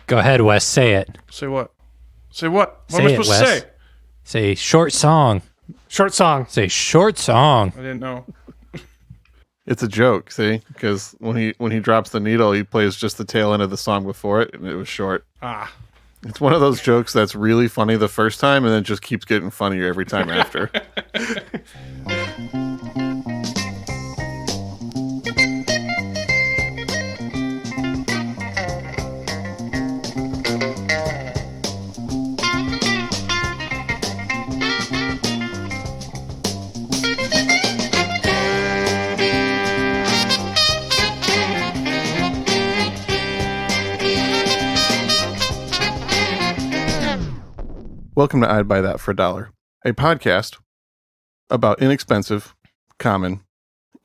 Go ahead, Wes. Say it. Say what? Say what? What Say am I it, supposed Wes. to say? Say short song. Short song. Say short song. I didn't know. It's a joke, see? Because when he drops the needle, he plays just the tail end of the song before it, and it was short. Ah. It's one of those jokes that's really funny the first time, and then just keeps getting funnier every time after. Welcome to I'd Buy That for $1, a podcast about inexpensive, common,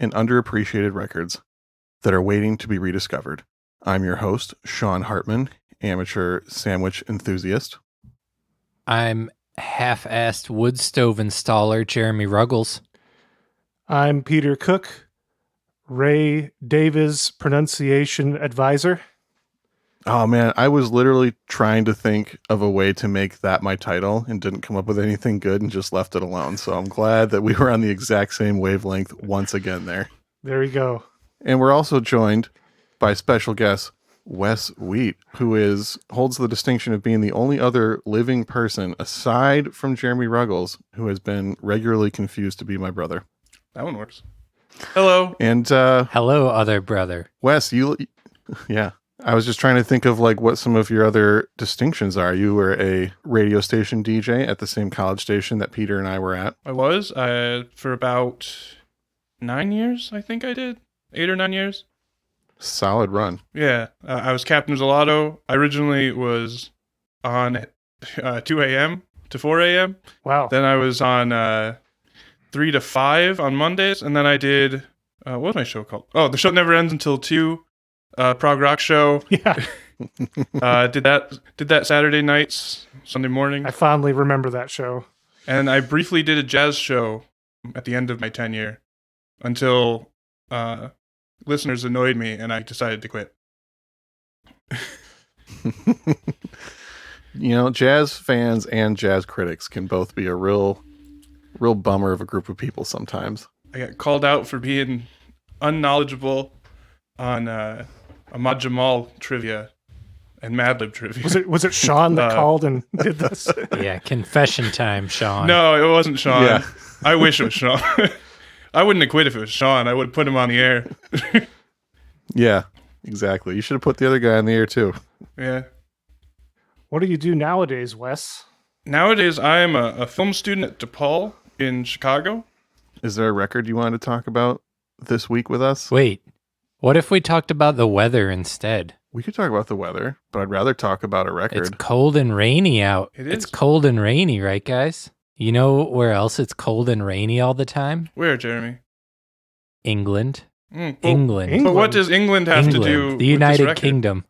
and underappreciated records that are waiting to be rediscovered. I'm your host, Sean Hartman, amateur sandwich enthusiast. I'm half-assed wood stove installer Jeremy Ruggles. I'm Peter Cook, Ray Davies pronunciation advisor. Oh man, I was literally trying to think of a way to make that my title and didn't come up with anything good and just left it alone. So I'm glad that we were on the exact same wavelength once again there. There we go. And we're also joined by special guest Wes Wheat, who holds the distinction of being the only other living person aside from Jeremy Ruggles who has been regularly confused to be my brother. That one works. Hello. And Hello, other brother. Wes, yeah. I was just trying to think of like what some of your other distinctions are. You were a radio station DJ at the same college station that Peter and I were at. I was for about 9 years, I think I did. 8 or 9 years. Solid run. Yeah. I was Captain Zelato. I originally was on at 2 a.m. to 4 a.m. Wow. Then I was on 3 to 5 on Mondays. And then I did, what was my show called? Oh, The Show Never Ends Until 2. Prog rock show. Yeah. Did that Saturday nights, Sunday morning. I fondly remember that show. And I briefly did a jazz show at the end of my tenure until listeners annoyed me and I decided to quit. You know, jazz fans and jazz critics can both be a real bummer of a group of people sometimes. I got called out for being unknowledgeable on Ahmad Jamal trivia and Madlib trivia. Was it Sean that called and did this? Yeah, confession time, Sean. No, it wasn't Sean. Yeah. I wish it was Sean. I wouldn't have quit if it was Sean. I would have put him on the air. Yeah, exactly. You should have put the other guy on the air too. Yeah. What do you do nowadays, Wes? Nowadays, I am a film student at DePaul in Chicago. Is there a record you wanted to talk about this week with us? Wait, what if we talked about the weather instead? We could talk about the weather, but I'd rather talk about a record. It's cold and rainy out. It is. It's cold and rainy, right, guys? You know where else it's cold and rainy all the time? Where, Jeremy? England. Well, England. But what does England have to do the with this United record? Kingdom.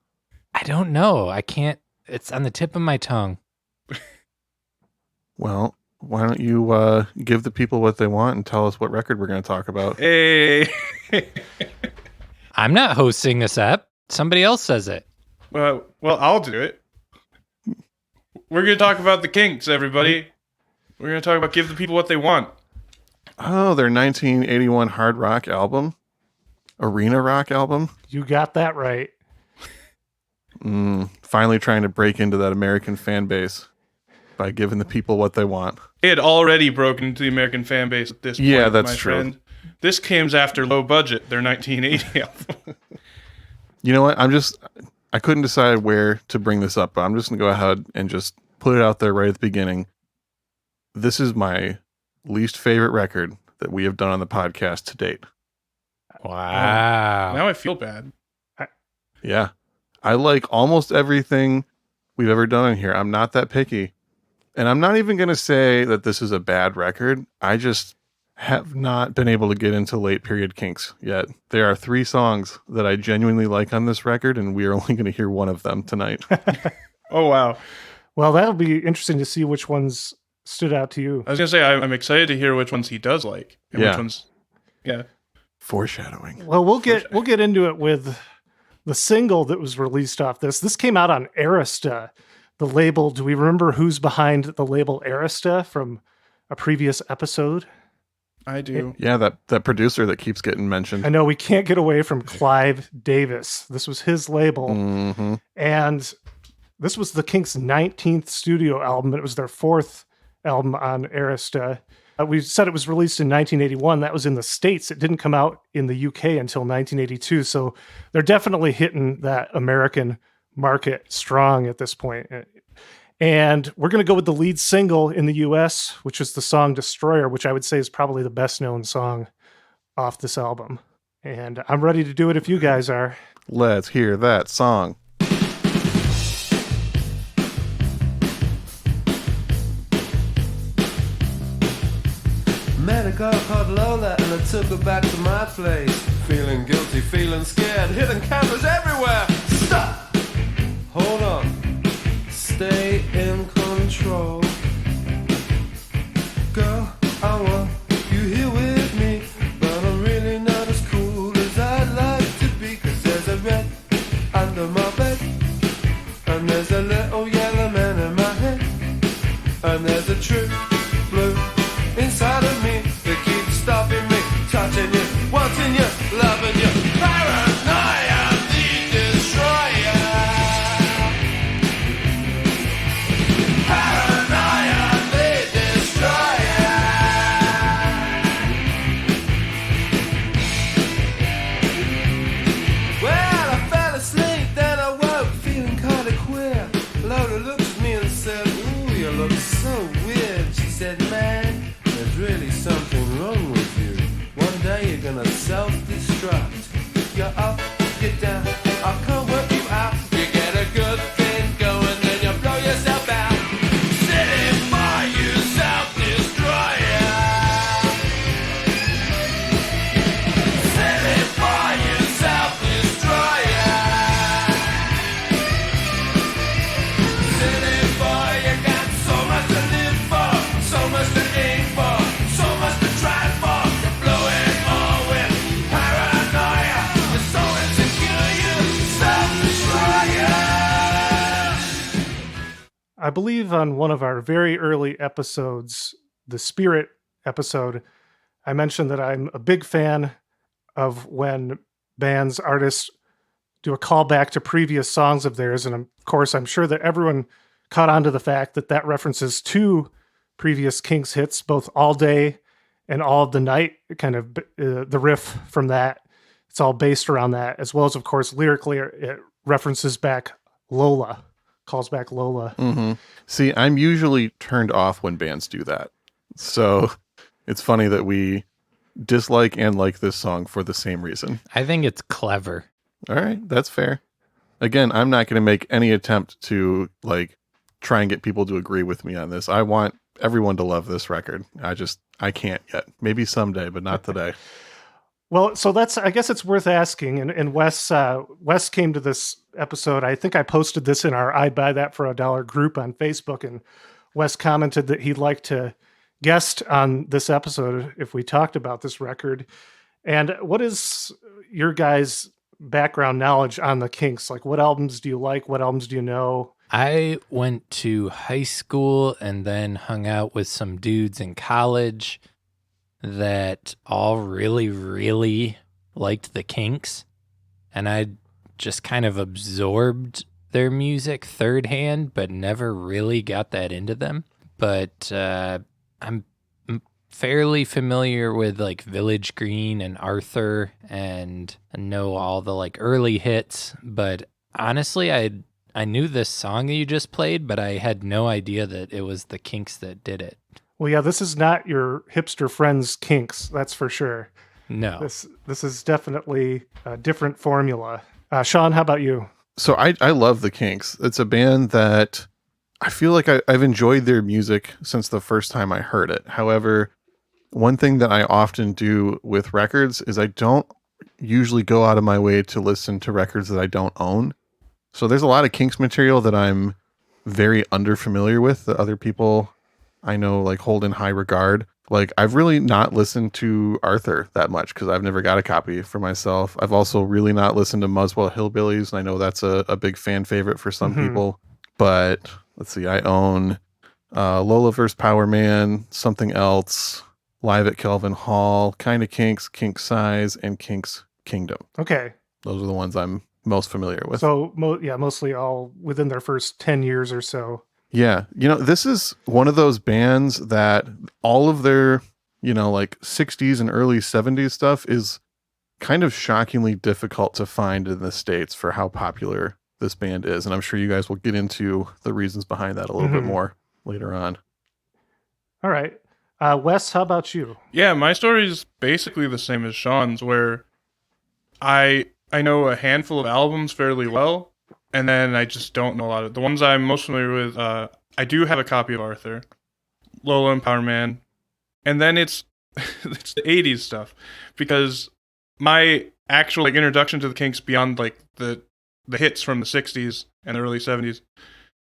I don't know. I can't. It's on the tip of my tongue. Well, why don't you give the people what they want and tell us what record we're going to talk about? Hey. I'm not hosting this app. Somebody else says it. Well, I'll do it. We're going to talk about the Kinks, everybody. We're going to talk about Give the People What They Want. Oh, their 1981 hard rock album? Arena rock album? You got that right. Finally trying to break into that American fan base by giving the people what they want. It had already broken into the American fan base at this point. Yeah, that's my true. friend. This comes after Low Budget, their 1980 album. You know what? I couldn't decide where to bring this up, but I'm just going to go ahead and just put it out there right at the beginning. This is my least favorite record that we have done on the podcast to date. Wow. Now I feel bad. Yeah. I like almost everything we've ever done in here. I'm not that picky. And I'm not even going to say that this is a bad record. I just have not been able to get into late period Kinks yet. There are 3 songs that I genuinely like on this record, and we are only going to hear one of them tonight. Oh, wow. Well, that'll be interesting to see which ones stood out to you. I was going to say, I'm excited to hear which ones he does like. And Yeah. which ones, yeah. Foreshadowing. Well, we'll get into it with the single that was released off this came out on Arista, the label. Do we remember who's behind the label Arista from a previous episode? I do. Yeah, that producer that keeps getting mentioned. I know we can't get away from Clive Davis. This was his label. Mm-hmm. And this was the Kinks' 19th studio album. It was their 4th album on Arista. We said it was released in 1981. That was in the States. It didn't come out in the UK until 1982. So they're definitely hitting that American market strong at this point. And we're going to go with the lead single in the US, which is the song Destroyer, which I would say is probably the best known song off this album. And I'm ready to do it if you guys are. Let's hear that song. Met a girl called Lola and I took her back to my place. Feeling guilty, feeling scared, hidden cameras everywhere. Stop! Hold on. Stay in control. Girl, I want you here with me, but I'm really not as cool as I'd like to be. Cause there's a red under my bed, and there's a little yellow man in my head, and there's a true blue inside of me that keeps stopping me, touching you, wanting you, loving you. Paranoia, the destroyer. Paranoia, the destroyer. Well, I fell asleep, then I woke feeling kinda queer. Lola looked at me and said, ooh, you look so weird. She said, man, there's really something wrong with you. One day you're gonna self-destruct. You're up, you're down, I can't work you out. You get a good thing going, then you blow yourself out. Sitting by you, self-destroyer. Sitting by you, self-destroyer. Sitting by you, got so much to live for, so much to aim for, so much to try for. You blow it all with paranoia. You're so insecure, you self-destroyer. I believe on one of our very early episodes, the Spirit episode, I mentioned that I'm a big fan of when bands, artists do a callback to previous songs of theirs. And of course, I'm sure that everyone caught on to the fact that that references two previous Kinks hits, both All Day and All of the Night, kind of the riff from that. It's all based around that, as well as, of course, lyrically, it references back Lola, calls back Lola. Mm-hmm. See, I'm usually turned off when bands do that. So it's funny that we dislike and like this song for the same reason. I think it's clever. All right, that's fair. Again, I'm not going to make any attempt to like try and get people to agree with me on this. I want everyone to love this record. I can't yet. Maybe someday, but not today. Well, so I guess it's worth asking. And Wes came to this episode. I think I posted this in our I'd Buy That for a Dollar group on Facebook, and Wes commented that he'd like to guest on this episode if we talked about this record. And what is your guys' background knowledge on the Kinks? Like, what albums do you like? What albums do you know? I went to high school and then hung out with some dudes in college that all really, really liked the Kinks. And I just kind of absorbed their music third hand, but never really got that into them. But I'm fairly familiar with like Village Green and Arthur, and I know all the like early hits. But honestly, I knew this song that you just played, but I had no idea that it was the Kinks that did it. Well, yeah, this is not your hipster friends Kinks, that's for sure. No. This is definitely a different formula. Sean, how about you? So I love the Kinks. It's a band that I feel like I've enjoyed their music since the first time I heard it. However, one thing that I often do with records is I don't usually go out of my way to listen to records that I don't own. So there's a lot of Kinks material that I'm very underfamiliar with that other people I know like hold in high regard. Like, I've really not listened to Arthur that much because I've never got a copy for myself. I've also really not listened to Muswell Hillbillies, and I know that's a big fan favorite for some people. But let's see, I own Lola vs. Power Man, Something Else, Live at Kelvin Hall, Kinda Kinks, Kinks Size, and Kinks Kingdom. Okay. Those are the ones I'm most familiar with. So, mostly all within their first 10 years or so. Yeah. This is one of those bands that all of their, like 60s and early 70s stuff is kind of shockingly difficult to find in the States for how popular this band is. And I'm sure you guys will get into the reasons behind that a little bit more later on. All right. Wes, how about you? Yeah, my story is basically the same as Sean's, where I know a handful of albums fairly well, and then I just don't know a lot of the ones I'm most familiar with. I do have a copy of Arthur, Lola and Power Man, and then it's it's the '80s stuff, because my actual introduction to the Kinks beyond the hits from the '60s and the early '70s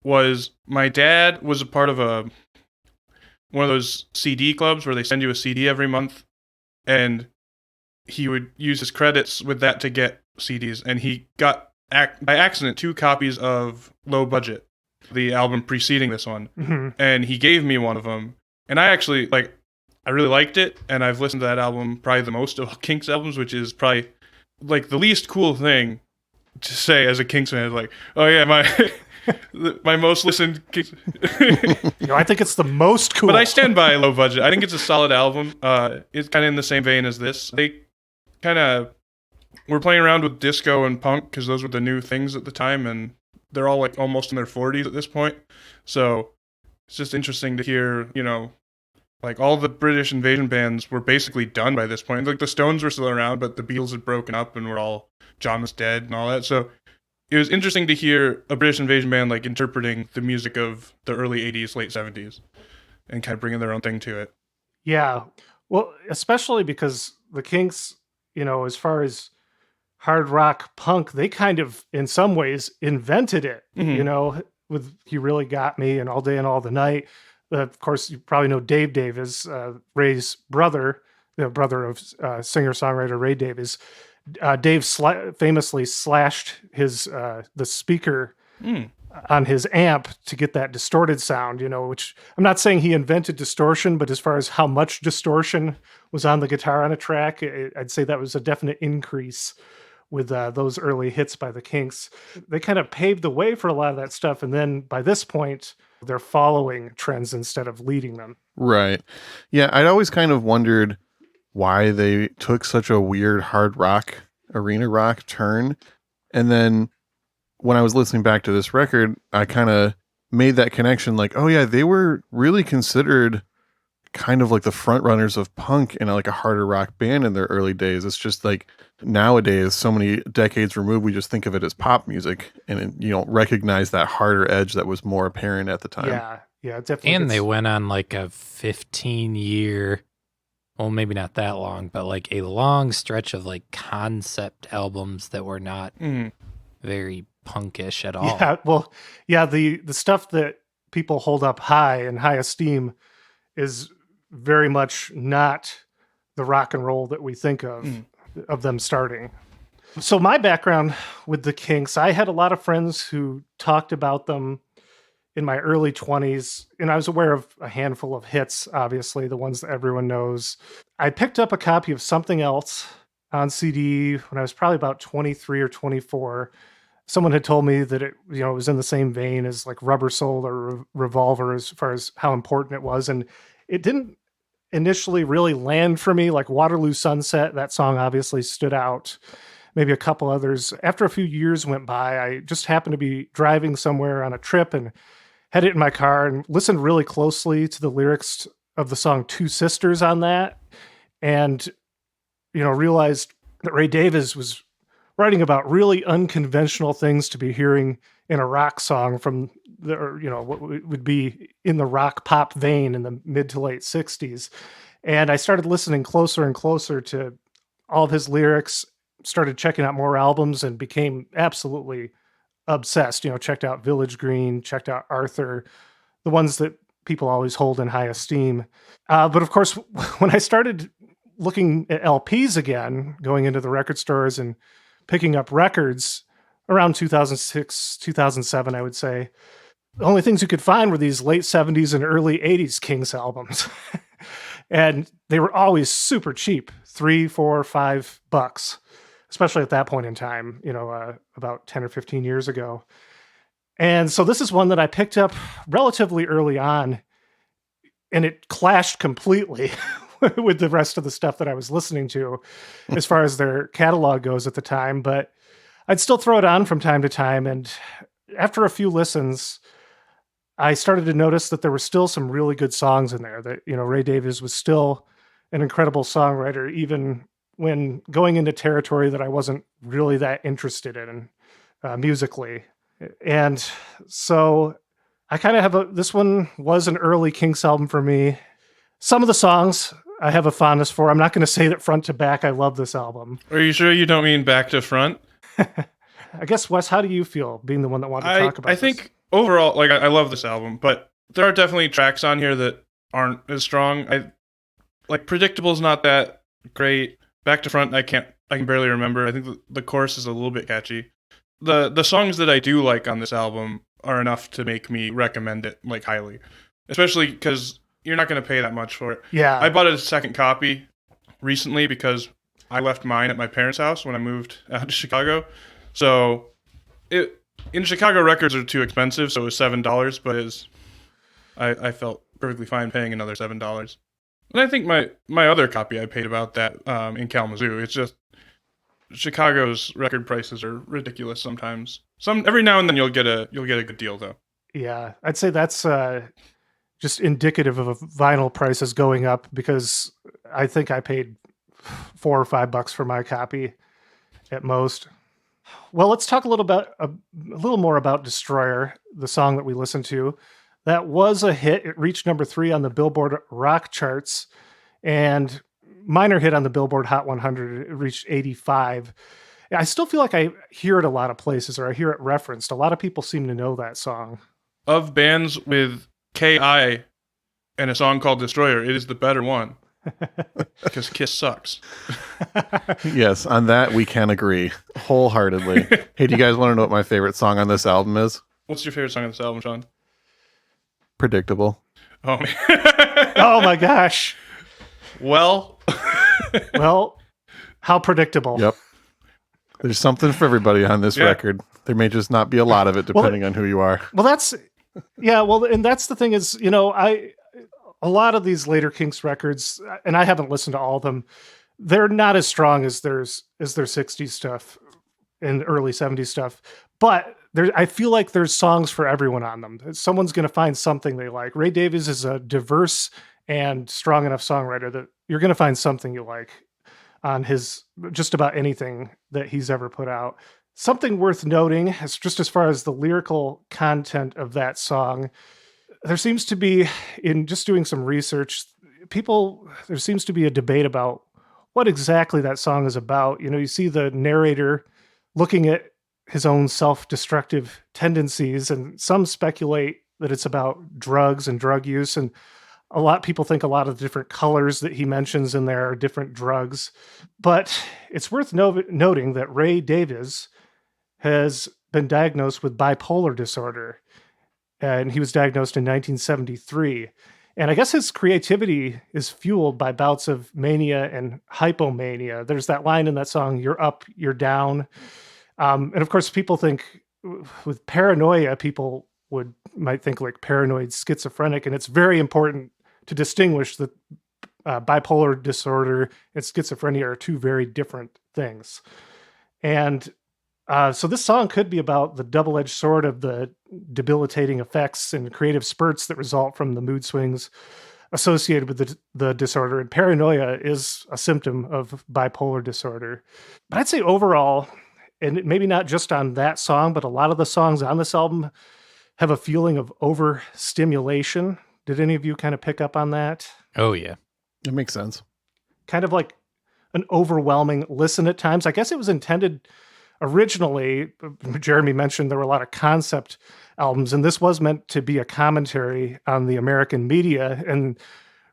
was my dad was a part of one of those CD clubs where they send you a CD every month, and he would use his credits with that to get CDs, and he got by accident 2 copies of Low Budget, the album preceding this one, and he gave me one of them, and I actually I really liked it, and I've listened to that album probably the most of Kinks albums, which is probably the least cool thing to say as a Kinks fan. Like, oh yeah, my most listened Kinks. I think it's the most cool. But I stand by Low Budget. I think it's a solid album. It's kind of in the same vein as this. They kind of were playing around with disco and punk because those were the new things at the time, and they're all almost in their 40s at this point. So it's just interesting to hear, all the British invasion bands were basically done by this point. The Stones were still around, but the Beatles had broken up and John was dead and all that. So it was interesting to hear a British invasion band interpreting the music of the early 80s, late 70s, and kind of bringing their own thing to it. Yeah. Well, especially because the Kinks, as far as hard rock punk, they kind of, in some ways, invented it, with You Really Got Me and All Day and All the Night. Of course, you probably know Dave Davies, Ray's brother, the brother of singer-songwriter Ray Davies. Dave famously slashed the speaker on his amp to get that distorted sound, which I'm not saying he invented distortion, but as far as how much distortion was on the guitar on a track, I'd say that was a definite increase with those early hits by the Kinks. They kind of paved the way for a lot of that stuff. And then by this point, they're following trends instead of leading them. Right. Yeah, I'd always kind of wondered why they took such a weird hard rock, arena rock turn. And then when I was listening back to this record, I kind of made that connection oh yeah, they were really considered kind of the front runners of punk in a harder rock band in their early days. It's just nowadays, so many decades removed, we just think of it as pop music, and you don't recognize that harder edge that was more apparent at the time. Yeah, definitely. And they went on a 15-year, well, maybe not that long, but a long stretch of concept albums that were not very punkish at all. Yeah, well, yeah, the stuff that people hold up high in high esteem is very much not the rock and roll that we think of them starting. So my background with the Kinks, I had a lot of friends who talked about them in my early 20s, and I was aware of a handful of hits, obviously, the ones that everyone knows. I picked up a copy of Something Else on CD when I was probably about 23 or 24. Someone had told me that it was in the same vein as Rubber Soul or Revolver as far as how important it was. And it didn't initially really land for me. Waterloo Sunset, that song obviously stood out. Maybe a couple others. After a few years went by, I just happened to be driving somewhere on a trip and had it in my car and listened really closely to the lyrics of the song Two Sisters on that. And, realized that Ray Davies was writing about really unconventional things to be hearing in a rock song from what would be in the rock pop vein in the mid to late 60s. And I started listening closer and closer to all of his lyrics, started checking out more albums, and became absolutely obsessed. Checked out Village Green, checked out Arthur, the ones that people always hold in high esteem. But of course, when I started looking at LPs again, going into the record stores and picking up records around 2006, 2007, I would say, the only things you could find were these late 70s and early 80s Kinks albums. And they were always super cheap, $3, $4, $5, especially at that point in time, about 10 or 15 years ago. And so this is one that I picked up relatively early on, and it clashed completely with the rest of the stuff that I was listening to as far as their catalog goes at the time. But I'd still throw it on from time to time. And after a few listens, I started to notice that there were still some really good songs in there, that, Ray Davies was still an incredible songwriter, even when going into territory that I wasn't really that interested in musically. And so I kind of have this one was an early Kinks album for me. Some of the songs I have a fondness for. I'm not going to say that front to back I love this album. Are you sure you don't mean back to front? I guess, Wes, how do you feel being the one that wanted to talk about I this? think overall, I love this album, but there are definitely tracks on here that aren't as strong. Predictable's not that great. Back to front, I can barely remember. I think the chorus is a little bit catchy. The songs that I do like on this album are enough to make me recommend it highly, especially because you're not going to pay that much for it. Yeah. I bought a second copy recently because I left mine at my parents' house when I moved out to Chicago. So in Chicago, records are too expensive, so it was $7, but I felt perfectly fine paying another $7. And I think my other copy I paid about that in Kalamazoo. It's just Chicago's record prices are ridiculous sometimes. Every now and then you'll get a good deal though. Yeah, I'd say that's just indicative of vinyl prices going up, because I think I paid $4 or $5 for my copy at most. Well, let's talk a little more about Destroyer, the song that we listened to. That was a hit. It reached number 3 on the Billboard rock charts, and minor hit on the Billboard Hot 100. It reached 85. I still feel like I hear it a lot of places, or I hear it referenced. A lot of people seem to know that song. Of bands with K.I. and a song called Destroyer, it is the better one. Because Kiss sucks. Yes, on that we can agree wholeheartedly. Hey, do you guys want to know what my favorite song on this album is? What's your favorite song on this album, Sean? Predictable. Oh, man. Oh my gosh. Well, how predictable. Yep. There's something for everybody on this record. There may just not be a lot of it depending on who you are. Well, and that's the thing is, a lot of these later Kinks records, and I haven't listened to all of them, they're not as strong as their 60s stuff and early 70s stuff. But I feel like there's songs for everyone on them. Someone's going to find something they like. Ray Davies is a diverse and strong enough songwriter that you're going to find something you like on his just about anything that he's ever put out. Something worth noting is just as far as the lyrical content of that song, there seems to be, in just doing some research, there seems to be a debate about what exactly that song is about. You see the narrator looking at his own self-destructive tendencies, and some speculate that it's about drugs and drug use. And people think a lot of the different colors that he mentions in there are different drugs. But it's worth noting that Ray Davies has been diagnosed with bipolar disorder. And he was diagnosed in 1973. And I guess his creativity is fueled by bouts of mania and hypomania. There's that line in that song, "You're up, you're down." And of course, people think with paranoia, people might think like paranoid schizophrenic. And it's very important to distinguish that bipolar disorder and schizophrenia are two very different things. And so this song could be about the double-edged sword of the debilitating effects and creative spurts that result from the mood swings associated with the disorder. And paranoia is a symptom of bipolar disorder. But I'd say overall, and maybe not just on that song, but a lot of the songs on this album have a feeling of overstimulation. Did any of you kind of pick up on that? Oh, yeah. It makes sense. Kind of like an overwhelming listen at times. I guess it was intended originally, Jeremy mentioned there were a lot of concept albums, and this was meant to be a commentary on the American media. And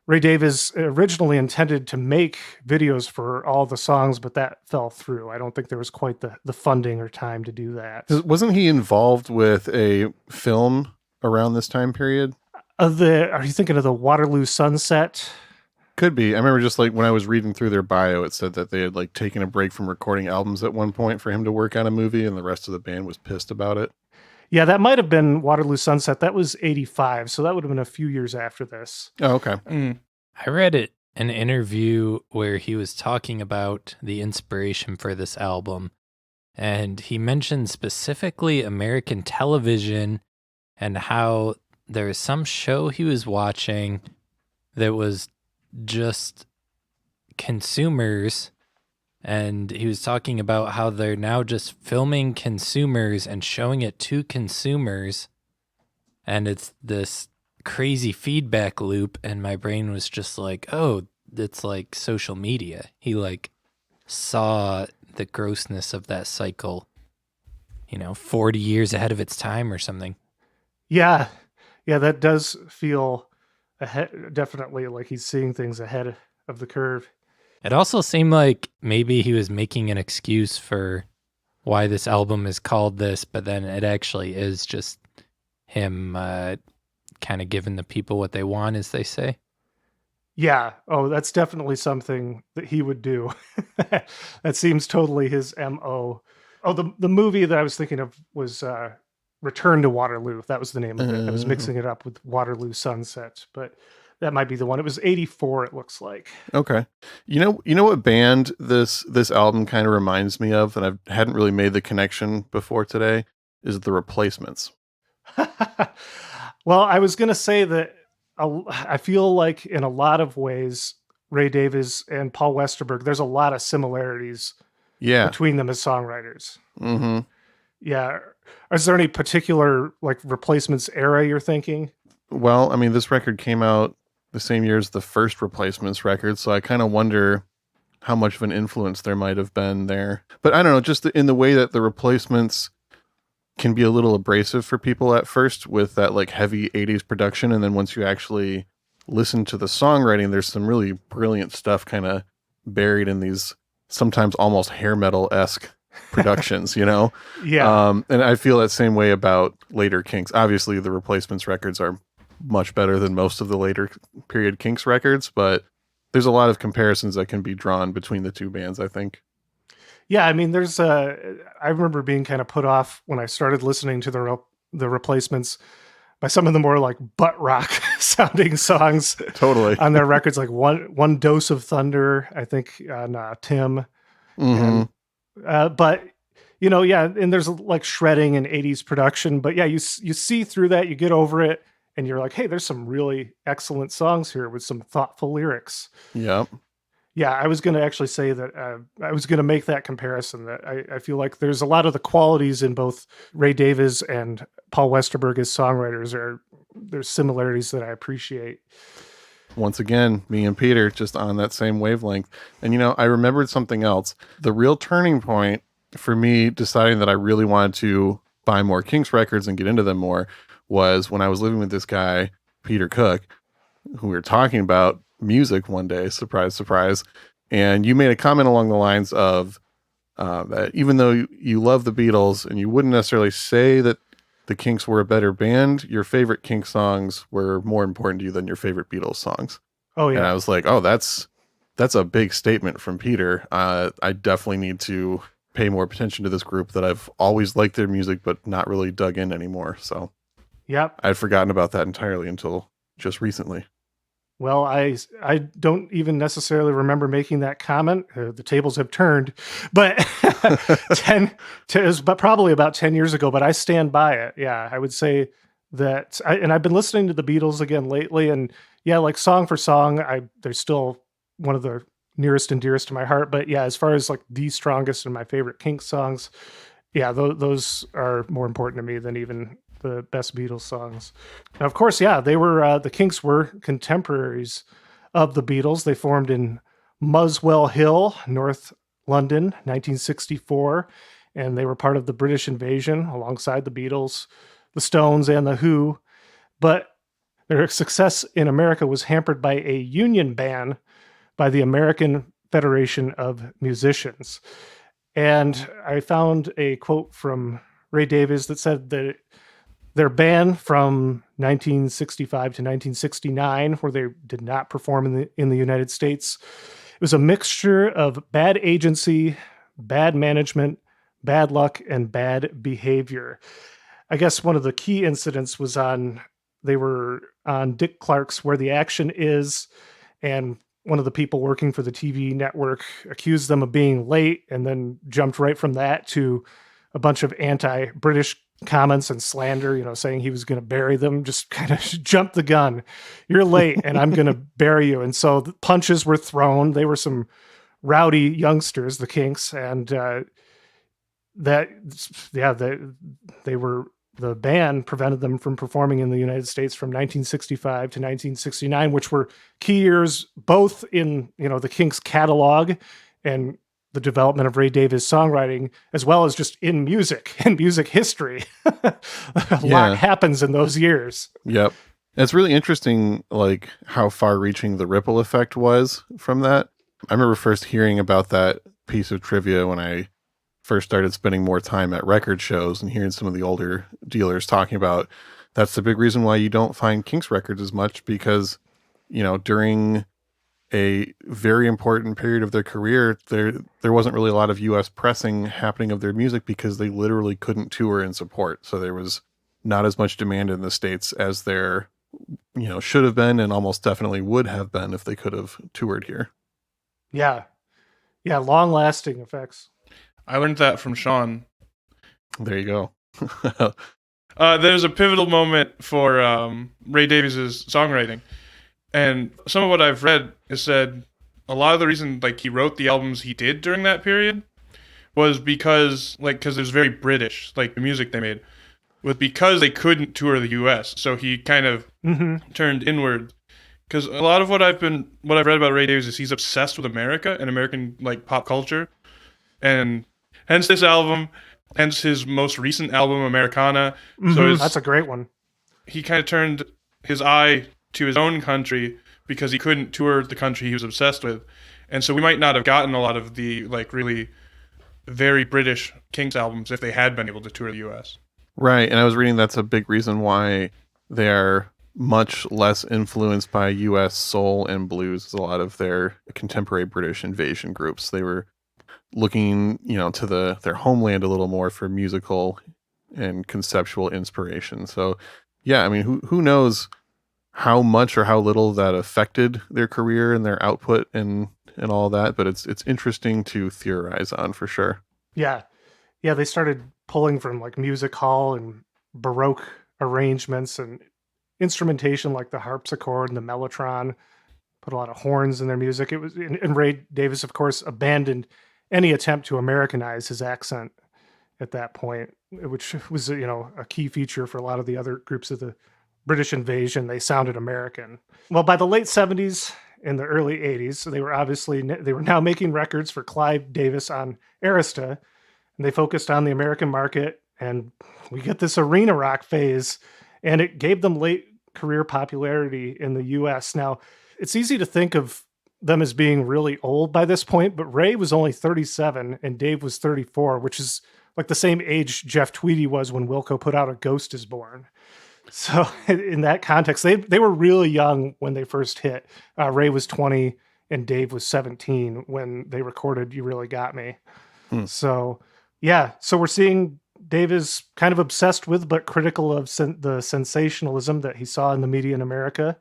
Ray Davies originally intended to make videos for all the songs, but that fell through. I don't think there was quite the funding or time to do that. Wasn't he involved with a film around this time period? Are you thinking of the Waterloo Sunset? Could be. I remember just like when I was reading through their bio, it said that they had like taken a break from recording albums at one point for him to work on a movie, and the rest of the band was pissed about it. Yeah, that might have been Waterloo Sunset. That was 85, so that would have been a few years after this. Oh, okay. I read an interview where he was talking about the inspiration for this album, and he mentioned specifically American television and how there was some show he was watching that was just consumers, and he was talking about how they're now just filming consumers and showing it to consumers, and it's this crazy feedback loop. And my brain was just like, oh, it's like social media. He like saw the grossness of that cycle, 40 years ahead of its time or something. Yeah, that does feel definitely like he's seeing things ahead of the curve. It also seemed like maybe he was making an excuse for why this album is called this, but then it actually is just him kind of giving the people what they want, as they say. Yeah. Oh, that's definitely something that he would do. That seems totally his MO. Oh, the movie that I was thinking of was Return to Waterloo. That was the name of it. I was mixing it up with Waterloo Sunset, but that might be the one. It was 84, it looks like. Okay. You know what band this album kind of reminds me of that I hadn't really made the connection before today is The Replacements. Well, I was going to say that I feel like in a lot of ways, Ray Davies and Paul Westerberg, there's a lot of similarities between them as songwriters. Mm-hmm. Yeah. Is there any particular like Replacements era you're thinking? Well, I mean, this record came out the same year as the first Replacements record, so I kind of wonder how much of an influence there might have been there. But I don't know, just in the way that the Replacements can be a little abrasive for people at first with that like heavy 80s production, and then once you actually listen to the songwriting, there's some really brilliant stuff kind of buried in these sometimes almost hair metal-esque productions, Yeah. And I feel that same way about later Kinks. Obviously, the Replacements records are much better than most of the later period Kinks records, but there's a lot of comparisons that can be drawn between the two bands, I think. Yeah, I mean, I remember being kind of put off when I started listening to the Replacements by some of the more like butt rock sounding songs. Totally. On their records, like one Dose of Thunder, I think, on Tim. Mm-hmm. But and there's like shredding and 80s production, but yeah, you see through that, you get over it, and you're like, hey, there's some really excellent songs here with some thoughtful lyrics. Yep. Yeah, I was going to actually say that I was going to make that comparison, that I feel like there's a lot of the qualities in both Ray Davies and Paul Westerberg as songwriters there's similarities that I appreciate. Once again, me and Peter just on that same wavelength. And, I remembered something else. The real turning point for me deciding that I really wanted to buy more Kinks records and get into them more was when I was living with this guy, Peter Cook, who we were talking about music one day, surprise, surprise. And you made a comment along the lines of that even though you love the Beatles and you wouldn't necessarily say that the Kinks were a better band, your favorite Kinks songs were more important to you than your favorite Beatles songs. Oh, yeah. And I was like, oh, that's a big statement from Peter. I definitely need to pay more attention to this group that I've always liked their music, but not really dug in anymore. So yep. I'd forgotten about that entirely until just recently. Well, I don't even necessarily remember making that comment. The tables have turned, but but probably about 10 years ago, but I stand by it. Yeah, I would say that, and I've been listening to the Beatles again lately, and yeah, like song for song, they're still one of the nearest and dearest to my heart. But yeah, as far as like the strongest and my favorite Kinks songs, yeah, those are more important to me than even the best Beatles songs. Now, of course, yeah, they were the Kinks were contemporaries of the Beatles. They formed in Muswell Hill, North London, 1964, and they were part of the British invasion alongside the Beatles, the Stones, and the Who. But their success in America was hampered by a union ban by the American Federation of Musicians. And I found a quote from Ray Davies that said that their ban from 1965 to 1969, where they did not perform in the United States, it was a mixture of bad agency, bad management, bad luck, and bad behavior. I guess one of the key incidents was they were on Dick Clark's Where the Action Is, and one of the people working for the TV network accused them of being late and then jumped right from that to a bunch of anti-British comments and slander, saying he was going to bury them, just kind of jumped the gun. You're late and I'm going to bury you. And so the punches were thrown. They were some rowdy youngsters, the Kinks, and the ban prevented them from performing in the United States from 1965 to 1969, which were key years both in, the Kinks catalog and the development of Ray Davies' songwriting, as well as just in music and music history. A lot happens in those years. Yep. It's really interesting, like how far-reaching the ripple effect was from that. I remember first hearing about that piece of trivia when I first started spending more time at record shows and hearing some of the older dealers talking about that's the big reason why you don't find Kinks records as much, because, during a very important period of their career, there wasn't really a lot of US pressing happening of their music because they literally couldn't tour and support. So there was not as much demand in the States as there, should have been, and almost definitely would have been if they could have toured here. Yeah. Yeah. Long lasting effects. I learned that from Sean. There you go. There's a pivotal moment for Ray Davies' songwriting. And some of what I've read is said a lot of the reason he wrote the albums he did during that period was because it was very British, the music they made, was because they couldn't tour the US. So he kind of turned inward. Because a lot of what I've read about Ray Davies is he's obsessed with America and American pop culture. And hence this album, hence his most recent album, Americana. So that's a great one. He kind of turned his eye to his own country because he couldn't tour the country he was obsessed with. And so we might not have gotten a lot of the really very British Kinks albums if they had been able to tour the US. Right. And I was reading that's a big reason why they are much less influenced by US soul and blues as a lot of their contemporary British invasion groups. They were looking, to their homeland a little more for musical and conceptual inspiration. So, yeah, I mean, who knows how much or how little that affected their career and their output and all that, but it's interesting to theorize on for sure. Yeah. Yeah, they started pulling from music hall and Baroque arrangements and instrumentation like the harpsichord and the mellotron, put a lot of horns in their music. It was, and Ray Davies, of course, abandoned any attempt to Americanize his accent at that point, which was, a key feature for a lot of the other groups of the British invasion. They sounded American. Well, by the late 70s and the early 80s, they were now making records for Clive Davis on Arista, and they focused on the American market, and we get this arena rock phase, and it gave them late career popularity in the US. Now, it's easy to think of them as being really old by this point, but Ray was only 37 and Dave was 34, which is the same age Jeff Tweedy was when Wilco put out A Ghost Is Born. So in that context, they were really young when they first hit. Ray was 20 and Dave was 17 when they recorded You Really Got Me. So, yeah. So we're seeing Dave is kind of obsessed with, but critical of the sensationalism that he saw in the media in America.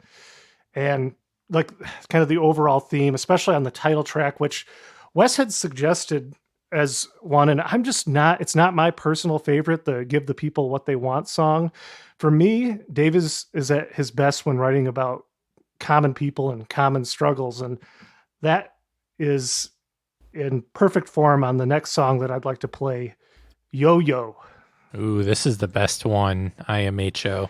And kind of the overall theme, especially on the title track, which Wes had suggested as one, and it's not my personal favorite, the Give the People What They Want song. For me, Davies is at his best when writing about common people and common struggles. And that is in perfect form on the next song that I'd like to play, Yo Yo. Ooh, this is the best one, IMHO.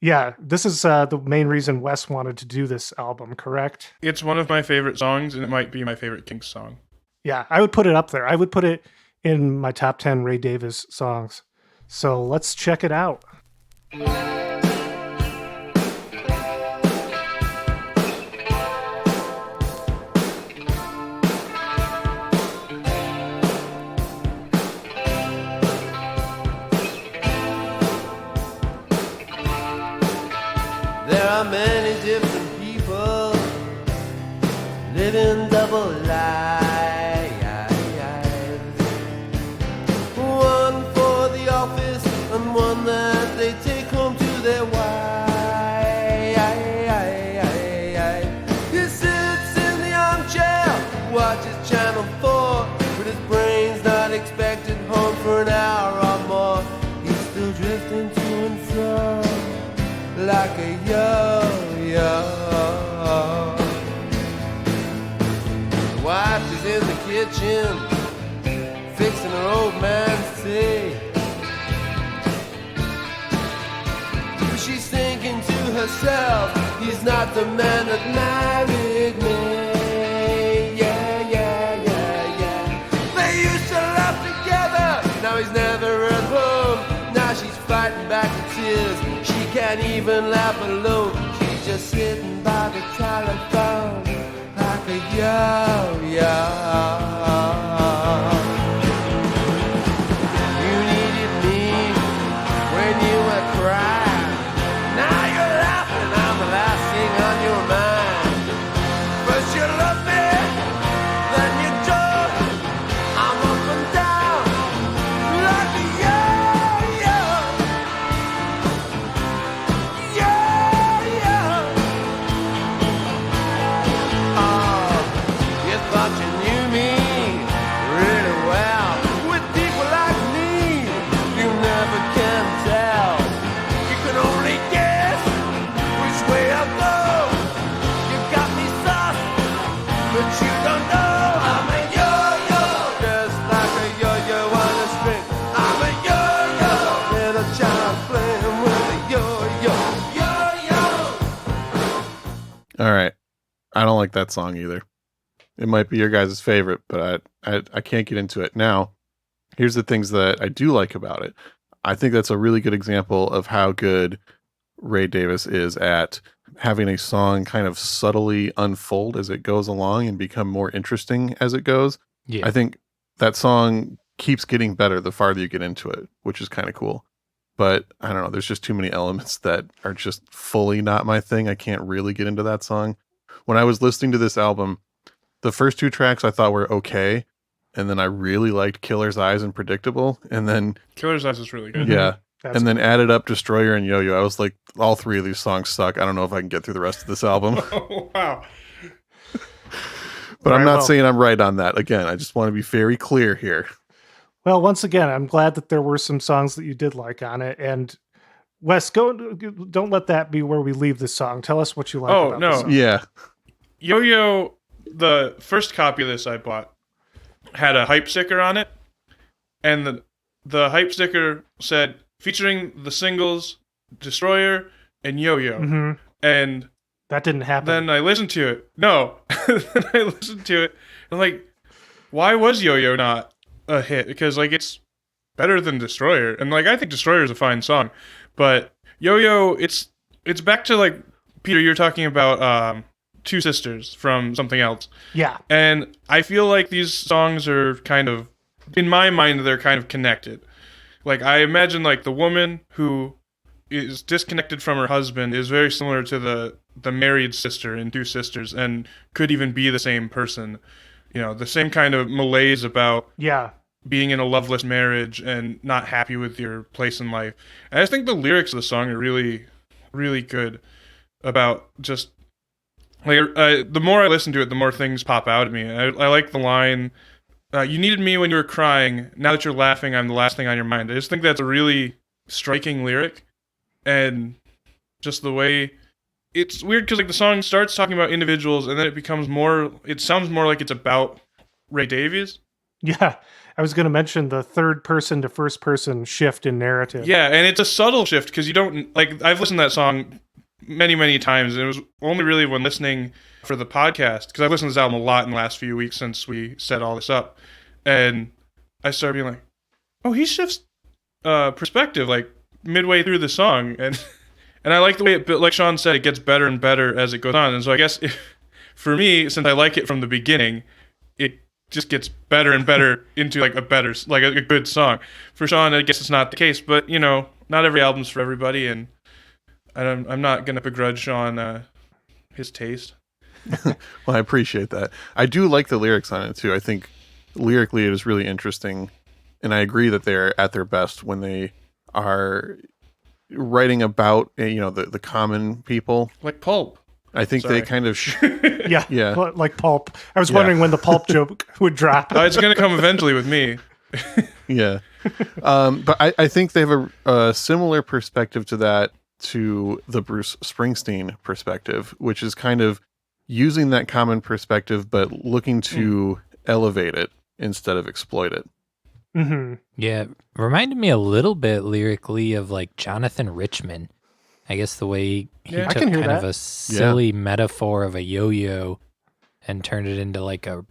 Yeah, this is the main reason Wes wanted to do this album, correct? It's one of my favorite songs, and it might be my favorite Kinks song. Yeah, I would put it up there. I would put it in my top 10 Ray Davies songs. So let's check it out. There are many different people living double lives. One for the office and one that they take home to their wife. He sits in the armchair, watches Channel 4, with his brains not expected home for an hour or more. He's still drifting to and fro like a yo-yo. The wife is in the kitchen, fixing her old man's tea. She's thinking to herself, he's not the man that married me. Yeah, yeah, yeah, yeah. They used to laugh together, now he's never at home. Now she's fighting back the tears, she can't even laugh alone. She's just sitting by the telephone like a yo-yo. You needed me when you were crying. Now you're laughing, I'm the last thing on your mind. First you love me, then you don't. I'm up and down like a yo-yo. Yo-yo. Oh, you thought you knew me really well. With people like me, you never can tell. You can only guess which way I go. You got me soft, but you don't know. I'm a yo-yo, just like a yo-yo on a string. I'm a yo-yo, little child playing with a yo-yo. Yo-yo. All right. I don't like that song either. It might be your guys' favorite, but I can't get into it. Now, here's the things that I do like about it. I think that's a really good example of how good Ray Davies is at having a song kind of subtly unfold as it goes along and become more interesting as it goes. Yeah. I think that song keeps getting better the farther you get into it, which is kind of cool. But I don't know, there's just too many elements that are just fully not my thing. I can't really get into that song. When I was listening to this album, the first two tracks I thought were okay, and then I really liked Killer's Eyes and Predictable, and then Killer's Eyes is really good. yeah, That's and then added up Destroyer and Yo-Yo. I was like, all three of these songs suck. I don't know if I can get through the rest of this album. Oh, wow. But I'm Very not well. saying I'm right on that. Again, I just want to be very clear here. Well, once again, I'm glad that there were some songs that you did like on it. And Wes, don't let that be where we leave this song. Tell us what you like Oh, about no. the song. Yeah. Yo-Yo, the first copy of this I bought, had a hype sticker on it, and the hype sticker said, featuring the singles Destroyer and Yo-Yo. hmm And That didn't happen. then I listened to it. No. Then I listened to it, and like, why was Yo-Yo not a hit? Because, like, it's better than Destroyer. And, like, I think Destroyer is a fine song. But Yo-Yo, it's back to, like, Peter, you're talking about Two Sisters from something else. Yeah. And I feel like these songs are kind of, in my mind, they're kind of connected. Like, I imagine, like, the woman who is disconnected from her husband is very similar to the married sister in Two Sisters, and could even be the same person. You know, the same kind of malaise about Yeah. being in a loveless marriage and not happy with your place in life. And I just think the lyrics of the song are really, really good about just, like, the more I listen to it, the more things pop out at me. I like the line, you needed me when you were crying. Now that you're laughing, I'm the last thing on your mind. I just think that's a really striking lyric. And just the way it's weird because, like, the song starts talking about individuals and then it sounds more like it's about Ray Davies. Yeah. I was going to mention the third person to first person shift in narrative. Yeah, and it's a subtle shift because you don't, like, I've listened to that song many, many times, and it was only really when listening for the podcast, because I've listened to this album a lot in the last few weeks since we set all this up, and I started being like, oh, he shifts perspective like midway through the song, and I like the way it, like Sean said, it gets better and better as it goes on. And so I guess for me, since I like it from the beginning, it just gets better and better into like a good song. For Sean, I guess it's not the case, but not every album's for everybody, and I'm not gonna begrudge Sean his taste. Well, I appreciate that. I do like the lyrics on it too. I think lyrically it is really interesting, and I agree that they're at their best when they are writing about the common people. Like Pulp. I think Sorry. they kind of Yeah, like Pulp. I was wondering when the Pulp joke would drop. It's gonna come eventually with me. Yeah. But I think they have a similar perspective to that, to the Bruce Springsteen perspective, which is kind of using that common perspective, but looking to elevate it instead of exploit it. Mm-hmm. Yeah, reminded me a little bit lyrically of like Jonathan Richman. I guess the way he I took can hear kind of that. a silly metaphor of a yo-yo and turned it into like a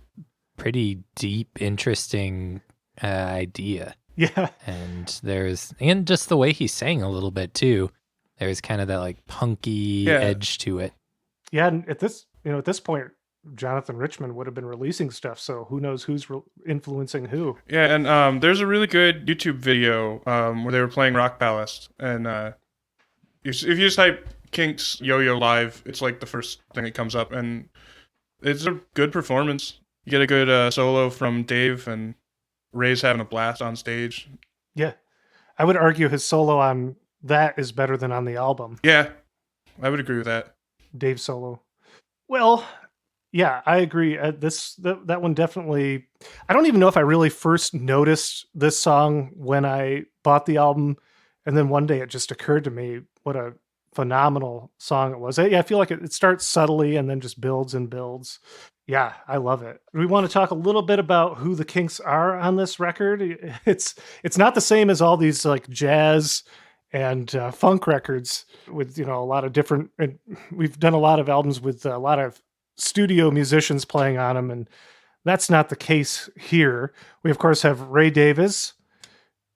pretty deep, interesting idea. Yeah. And just the way he sang a little bit too. There's kind of that like punky edge to it. Yeah, and at this point, Jonathan Richman would have been releasing stuff, so who knows who's influencing who. Yeah, and there's a really good YouTube video where they were playing Rock Palace, and if you just type Kinks Yo-Yo Live, it's like the first thing that comes up, and it's a good performance. You get a good solo from Dave, and Ray's having a blast on stage. Yeah, I would argue his solo on that is better than on the album. Yeah, I would agree with that. Dave solo. Well, yeah, I agree. That one definitely. I don't even know if I really first noticed this song when I bought the album, and then one day it just occurred to me what a phenomenal song it was. I feel like it starts subtly and then just builds and builds. Yeah, I love it. We want to talk a little bit about who the Kinks are on this record. It's not the same as all these like jazz and funk records with a lot of different. And we've done a lot of albums with a lot of studio musicians playing on them, and that's not the case here. We of course have Ray Davies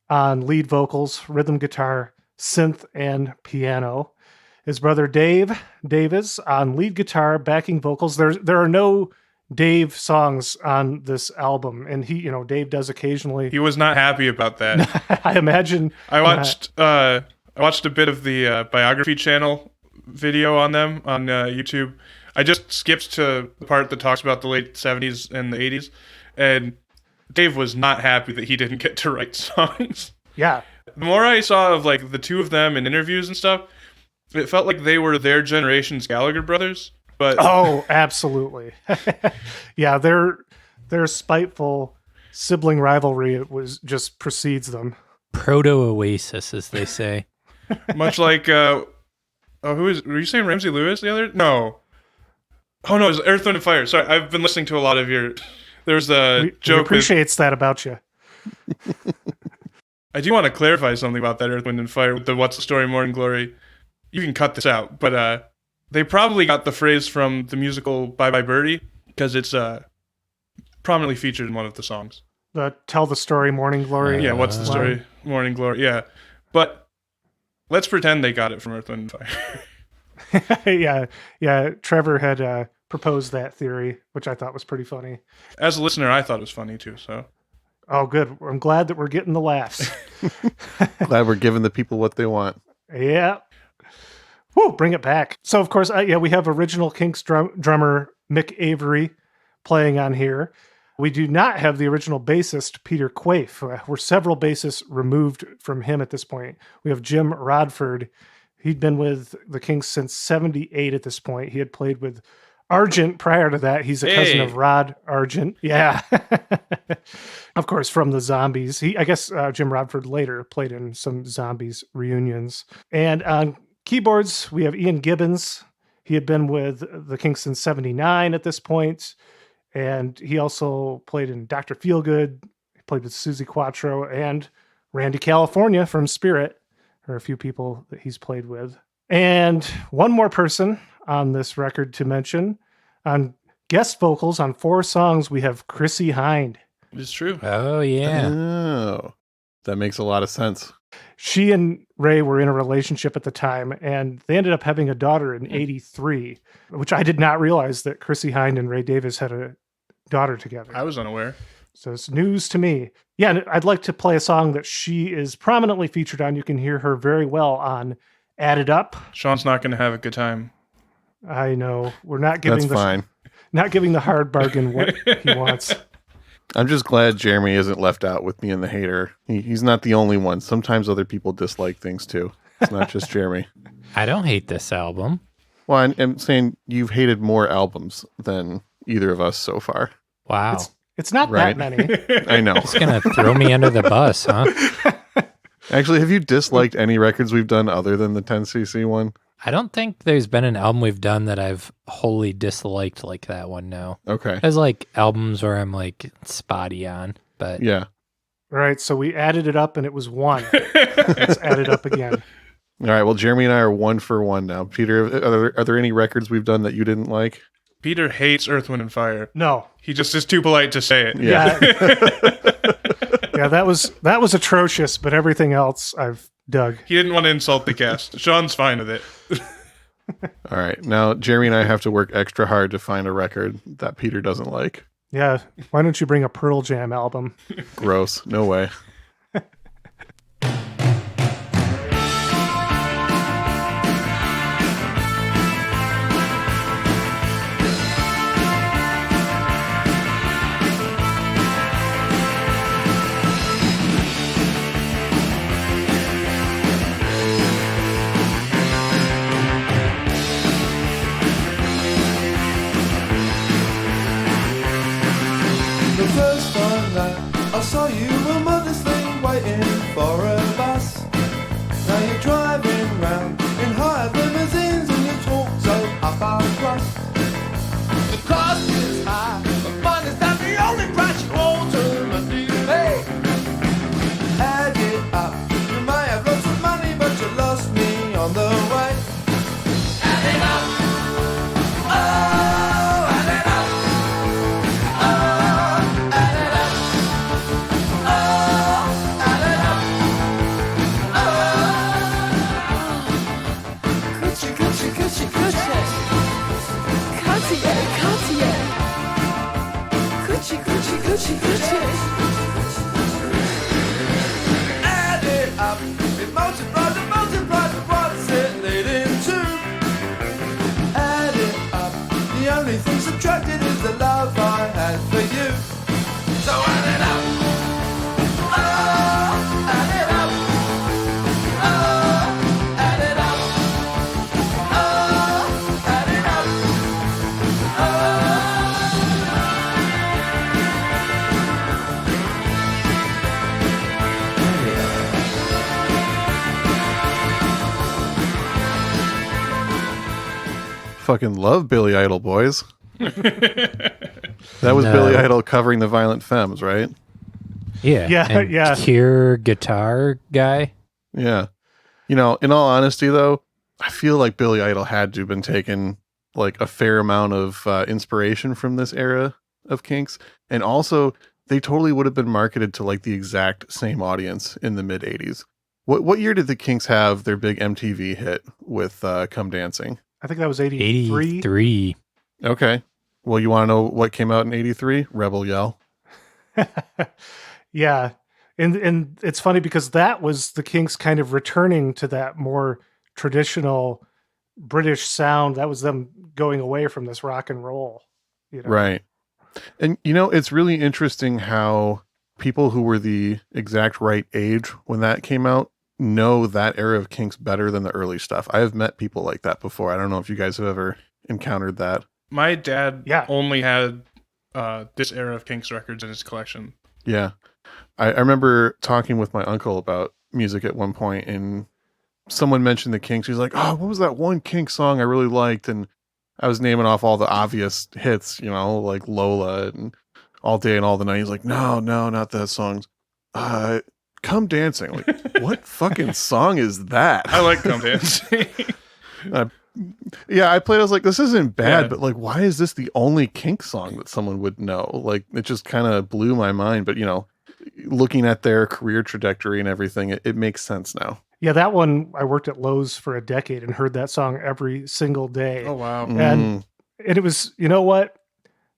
on lead vocals, rhythm guitar, synth, and piano. His brother Dave Davies on lead guitar, backing vocals. There are no Dave songs on this album, and Dave does occasionally. He was not happy about that. I imagine. I watched a bit of the biography channel video on them on YouTube. I just skipped to the part that talks about the late 70s and the 80s, and Dave was not happy that he didn't get to write songs. Yeah. The more I saw of like the two of them in interviews and stuff, it felt like they were their generation's Gallagher brothers. But oh, absolutely. Yeah, their spiteful sibling rivalry just precedes them. Proto Oasis, as they say. much like were you saying Ramsey Lewis the other? No. Oh no, it was Earth, Wind and Fire. Sorry, I've been listening to a lot of your. There's the joke. He appreciates that about you. I do want to clarify something about that Earth, Wind and Fire with the "What's the Story, Morning Glory." You can cut this out, but they probably got the phrase from the musical Bye Bye Birdie because it's prominently featured in one of the songs. The Tell the Story, Morning Glory. Yeah, What's the Story, Morning Glory. Yeah, but let's pretend they got it from Earth, Wind and Fire. yeah. Trevor had proposed that theory, which I thought was pretty funny. As a listener, I thought it was funny too. So, oh, good. I'm glad that we're getting the laughs. Glad we're giving the people what they want. Yeah. Woo, bring it back. So, of course, we have original Kinks drummer Mick Avery playing on here. We do not have the original bassist, Peter Quaife. We're several bassists removed from him at this point. We have Jim Rodford. He'd been with the Kinks since 1978 at this point. He had played with Argent prior to that. He's a cousin of Rod Argent. Yeah. Of course, from the Zombies. I guess Jim Rodford later played in some Zombies reunions. And on keyboards, we have Ian Gibbons. He had been with the Kinks since 1979 at this point. And he also played in Dr. Feelgood. He played with Susie Quattro and Randy California from Spirit. Or a few people that he's played with. And one more person on this record to mention. On guest vocals on 4 songs, we have Chrissie Hynde. It's true. Oh, yeah. Oh, that makes a lot of sense. She and Ray were in a relationship at the time, and they ended up having a daughter in '83, which I did not realize that Chrissy Hynde and Ray Davies had a daughter together. I was unaware. So it's news to me. Yeah, and I'd like to play a song that she is prominently featured on. You can hear her very well on Add It Up. Sean's not going to have a good time. I know. We're not giving That's fine. not giving the hard bargain what he wants. I'm just glad Jeremy isn't left out with me and the hater. He's not the only one. Sometimes other people dislike things too. It's not just Jeremy. I don't hate this album. Well, I'm saying you've hated more albums than either of us so far. Wow. It's not Right. that many. I know. It's going to throw me under the bus, huh? Actually, have you disliked any records we've done other than the 10cc one? I don't think there's been an album we've done that I've wholly disliked like that one, no. Okay. There's like albums where I'm like spotty on, but Yeah. All right, so we added it up and it was 1. Let's add it up again. All right. Well, Jeremy and I are 1 for 1 now. Peter, are there any records we've done that you didn't like? Peter hates Earth, Wind, and Fire. No. He just is too polite to say it. Yeah. Yeah, that was atrocious, but everything else I've dug. He didn't want to insult the guest. Sean's fine with it. All right. Now, Jeremy and I have to work extra hard to find a record that Peter doesn't like. Yeah, why don't you bring a Pearl Jam album? Gross. No way. The first time that I saw you were modestly waiting for a bus. Now you're driving round in hired limousines and you talk so upper crust. The cost is high, but fun is not the only price you ultimately pay. Add it up, you may have lots of money, but you lost me on the way. Add it up, oh, add it up. Add it up, it multiplies and multiplies, but what's it leading to? Add it up, the only thing subtracted is the love I had for you. So add it up, oh, add it up, oh, add it up, oh, add it up, oh. Fucking love Billy Idol, boys. That was No. Billy Idol covering the Violent Femmes, right? yeah. Yeah, And yeah. Cure guitar guy. Yeah. You know, in all honesty, though, I feel like Billy Idol had to have been taking like a fair amount of inspiration from this era of Kinks. And also, they totally would have been marketed to like the exact same audience in the mid 80s. What year did the Kinks have their big MTV hit with Come Dancing? I think that was 83. 83. Okay. Well, you want to know what came out in 83? Rebel Yell. Yeah. And it's funny because that was the Kinks kind of returning to that more traditional British sound. That was them going away from this rock and roll. You know? Right. And, you know, it's really interesting how people who were the exact right age when that came out know that era of Kinks better than the early stuff. I have met people like that before. I don't know if you guys have ever encountered that. My dad Yeah. only had this era of Kinks records in his collection. Yeah. I remember talking with my uncle about music at one point, and someone mentioned the Kinks. He's like, oh, what was that one Kinks song I really liked? And I was naming off all the obvious hits, you know, like Lola and All Day and All the Night. He's like, no, not that song. Come Dancing. Like, what fucking song is that? I like Come Dancing. Yeah, I played. I was like, this isn't bad, Yeah. but like, why is this the only Kinks song that someone would know? Like, it just kind of blew my mind. But looking at their career trajectory and everything, it makes sense now. Yeah, that one, I worked at Lowe's for a decade and heard that song every single day. Oh wow. And it was, you know what?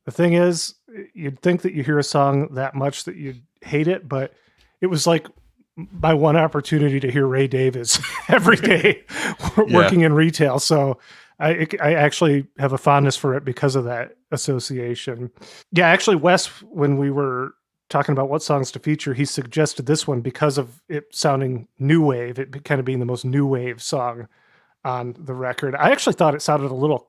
The thing is, you'd think that you hear a song that much that you'd hate it, but it was like my one opportunity to hear Ray Davies every day working in retail. So I actually have a fondness for it because of that association. Yeah, actually, Wes, when we were talking about what songs to feature, he suggested this one because of it sounding new wave, it kind of being the most new wave song on the record. I actually thought it sounded a little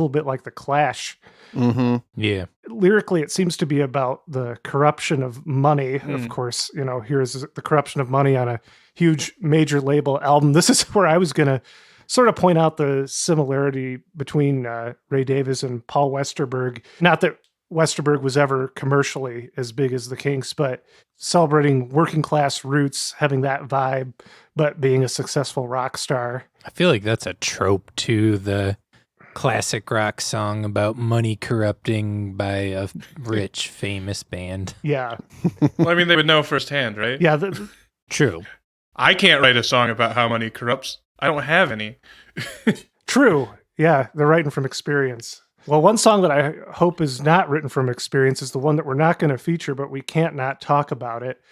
bit like the Clash. Mm-hmm. Yeah. Lyrically, it seems to be about the corruption of money. Of course, here's the corruption of money on a huge major label album. This is where I was going to sort of point out the similarity between Ray Davies and Paul Westerberg. Not that Westerberg was ever commercially as big as the Kinks, but celebrating working class roots, having that vibe, but being a successful rock star. I feel like that's a trope too, the classic rock song about money corrupting by a rich, famous band. Yeah. Well, I mean, they would know firsthand, right? Yeah. True. I can't write a song about how money corrupts. I don't have any. True. Yeah. They're writing from experience. Well, one song that I hope is not written from experience is the one that we're not going to feature, but we can't not talk about it.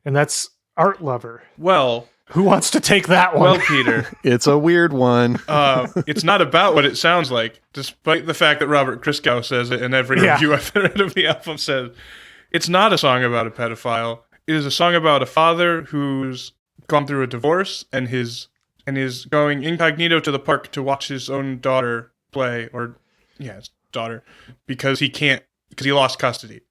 And that's Art Lover. Well, Who wants to take that one? well, Peter, It's a weird one. it's not about what it sounds like, despite the fact that Robert Christgau says it and every Yeah. review I've read of the album says it's not a song about a pedophile. It is a song about a father who's gone through a divorce and is going incognito to the park to watch his own daughter play, his daughter, because he lost custody.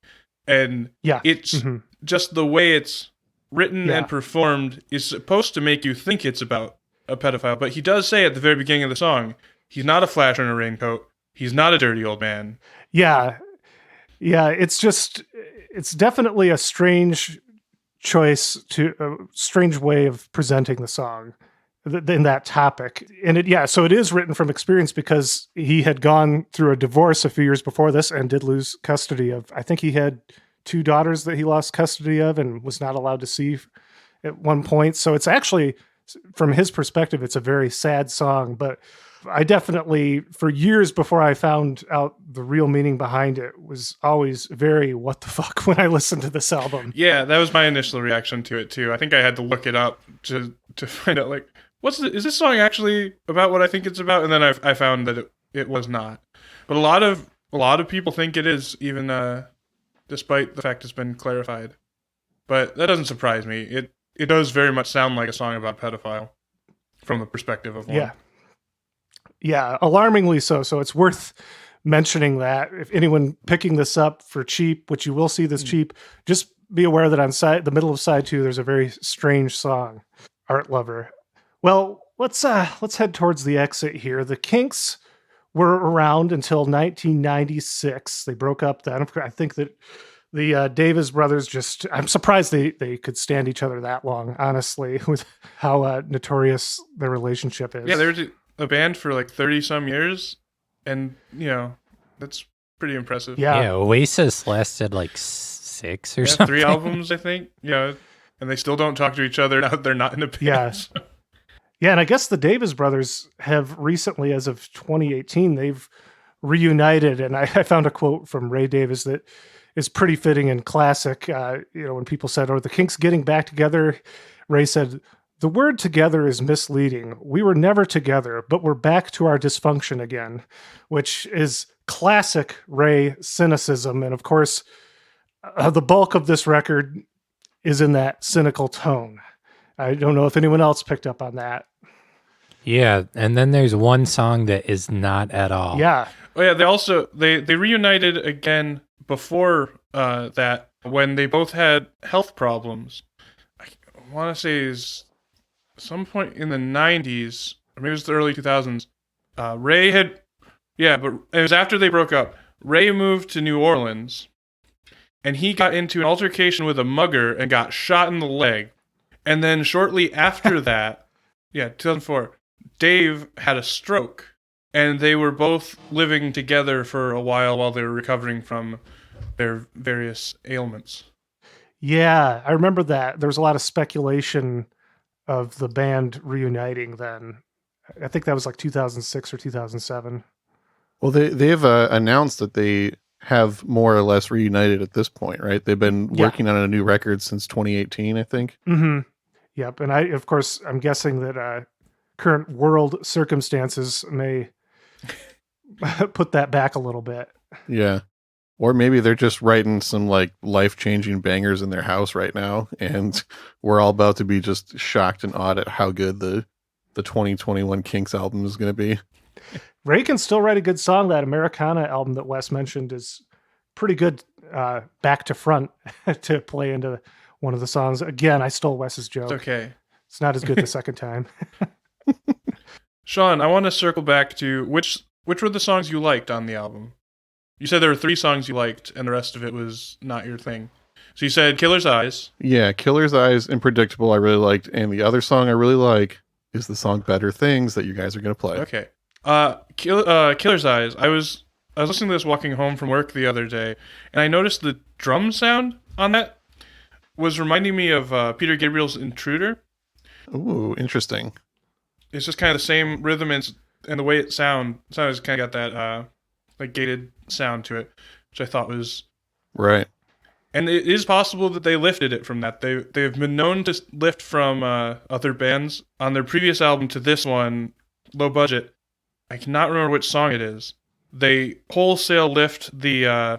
And Yeah. it's just the way it's written and performed is supposed to make you think it's about a pedophile, but he does say at the very beginning of the song, he's not a flasher in a raincoat, he's not a dirty old man. Yeah. It's definitely a strange choice, a strange way of presenting the song in that topic. And so it is written from experience because he had gone through a divorce a few years before this and did lose custody of, I think he had 2 daughters that he lost custody of and was not allowed to see at one point. So it's actually, from his perspective, it's a very sad song, but I definitely, for years before I found out the real meaning behind it, was always very what the fuck when I listened to this album. Yeah, that was my initial reaction to it too. I think I had to look it up to find out, like, is this song actually about what I think it's about? And then I found that it was not. But a lot of people think it is, even despite the fact it's been clarified. But that doesn't surprise me. It does very much sound like a song about a pedophile from the perspective of one. Yeah, alarmingly so. So it's worth mentioning that if anyone picking this up for cheap, which you will see this cheap, just be aware that on the middle of side 2, there's a very strange song, Art Lover. Well, let's head towards the exit here. The Kinks were around until 1996. They broke up then. I think that the Davies brothers I'm surprised they could stand each other that long, honestly, with how notorious their relationship is. Yeah, they were a band for like 30 some years, and that's pretty impressive. Yeah. Oasis lasted like 6 or something. 3 albums, I think. And they still don't talk to each other now that they're not in a band. Yeah. Yeah, and I guess the Davies brothers have recently, as of 2018, they've reunited. And I found a quote from Ray Davies that is pretty fitting and classic. When people said, "Oh, the Kinks getting back together," Ray said, "The word together is misleading. We were never together, but we're back to our dysfunction again," which is classic Ray cynicism. And of course, the bulk of this record is in that cynical tone. I don't know if anyone else picked up on that. Yeah, and then there's one song that is not at all. Yeah. Oh yeah, they reunited again before that when they both had health problems. I want to say is some point in the 90s, or maybe it was the early 2000s. Ray had, but it was after they broke up. Ray moved to New Orleans, and he got into an altercation with a mugger and got shot in the leg. And then shortly after that, 2004, Dave had a stroke, and they were both living together for a while they were recovering from their various ailments. Yeah, I remember that. There was a lot of speculation of the band reuniting then. I think that was like 2006 or 2007. Well, they've announced that they have more or less reunited at this point, right? They've been Yeah. working on a new record since 2018, I think. Mm-hmm. Yep. And of course, I'm guessing that current world circumstances may put that back a little bit. Yeah. Or maybe they're just writing some like life-changing bangers in their house right now, and we're all about to be just shocked and awed at how good the 2021 Kinks album is going to be. Ray can still write a good song. That Americana album that Wes mentioned is pretty good back to front to play into one of the songs. Again, I stole Wes's joke. It's okay. It's not as good the second time. Sean, I want to circle back to which were the songs you liked on the album? You said there were 3 songs you liked, and the rest of it was not your thing. So you said Killer's Eyes. Yeah, Killer's Eyes and Predictable I really liked, and the other song I really like is the song Better Things that you guys are going to play. Okay. Killer's Eyes. I was listening to this walking home from work the other day, and I noticed the drum sound on that was reminding me of Peter Gabriel's Intruder. Ooh, interesting. It's just kind of the same rhythm and the way it sounds kind of got that like gated sound to it, which I thought was right. And it is possible that they lifted it from that. They've been known to lift from other bands on their previous album to this one, low budget. I cannot remember which song it is. They wholesale lift the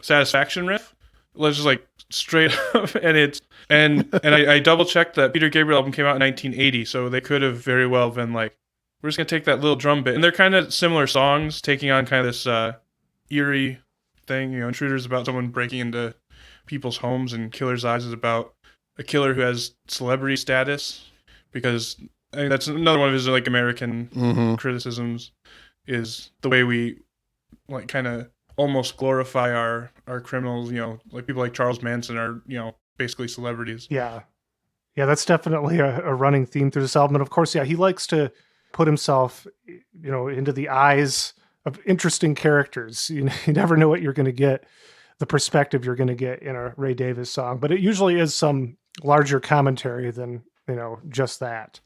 Satisfaction riff. Let's just like straight up, and I double checked that Peter Gabriel album came out in 1980, so they could have very well been like, we're just gonna take that little drum bit, and they're kind of similar songs, taking on kind of this eerie thing. Intruder's about someone breaking into people's homes, and Killer's Eyes is about a killer who has celebrity status, because I think that's another one of his like American criticisms, is the way we like kind of almost glorify our criminals. Like people like Charles Manson are basically celebrities. Yeah, that's definitely a running theme through this album. And of course, he likes to put himself into the eyes of interesting characters. You never know what you're going to get, the perspective you're going to get in a Ray Davies song, but it usually is some larger commentary than just that.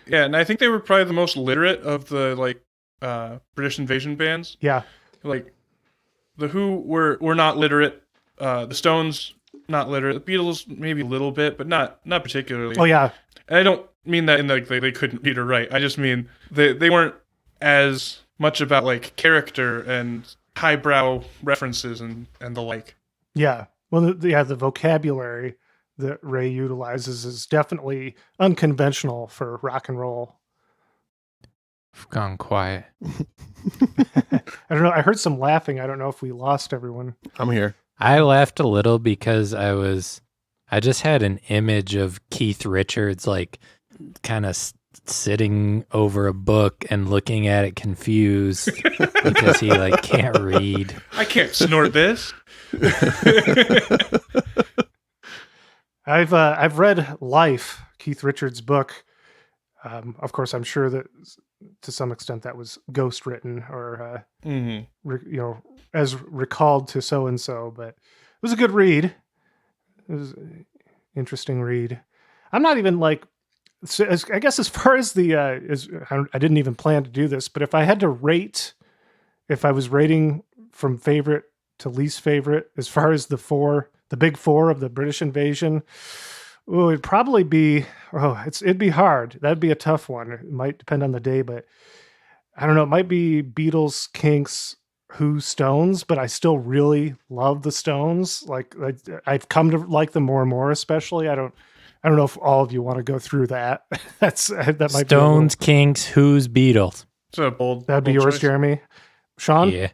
Yeah, and I think they were probably the most literate of the British invasion bands. Yeah, like the Who were not literate. The Stones not literate. The Beatles maybe a little bit, but not particularly. Oh yeah, and I don't mean that in like they couldn't read or write. I just mean they weren't as much about like character and highbrow references and the like. Yeah. Well, the vocabulary that Ray utilizes is definitely unconventional for rock and roll. I've gone quiet. I don't know. I heard some laughing. I don't know if we lost everyone. I'm here. I laughed a little because I just had an image of Keith Richards like kind of sitting over a book and looking at it confused because he like can't read. I can't snort this. I've read Life, Keith Richards' book. Of course, I'm sure that to some extent that was ghost written or as recalled to so and so, but it was a good read. It was an interesting read. I'm not even like, I guess as far as I didn't even plan to do this, but if I had to rate, if I was rating from favorite to least favorite, as far as the big four of the British invasion, it'd probably be, it'd be hard. That'd be a tough one. It might depend on the day, but I don't know. It might be Beatles, Kinks, Who, Stones, but I still really love the Stones. Like I've come to like them more and more, especially. I don't know if all of you want to go through that. That might Stones, Kinks, Who's, Beatles. It's a bold. That'd be yours, choice. Jeremy. Sean? Yeah.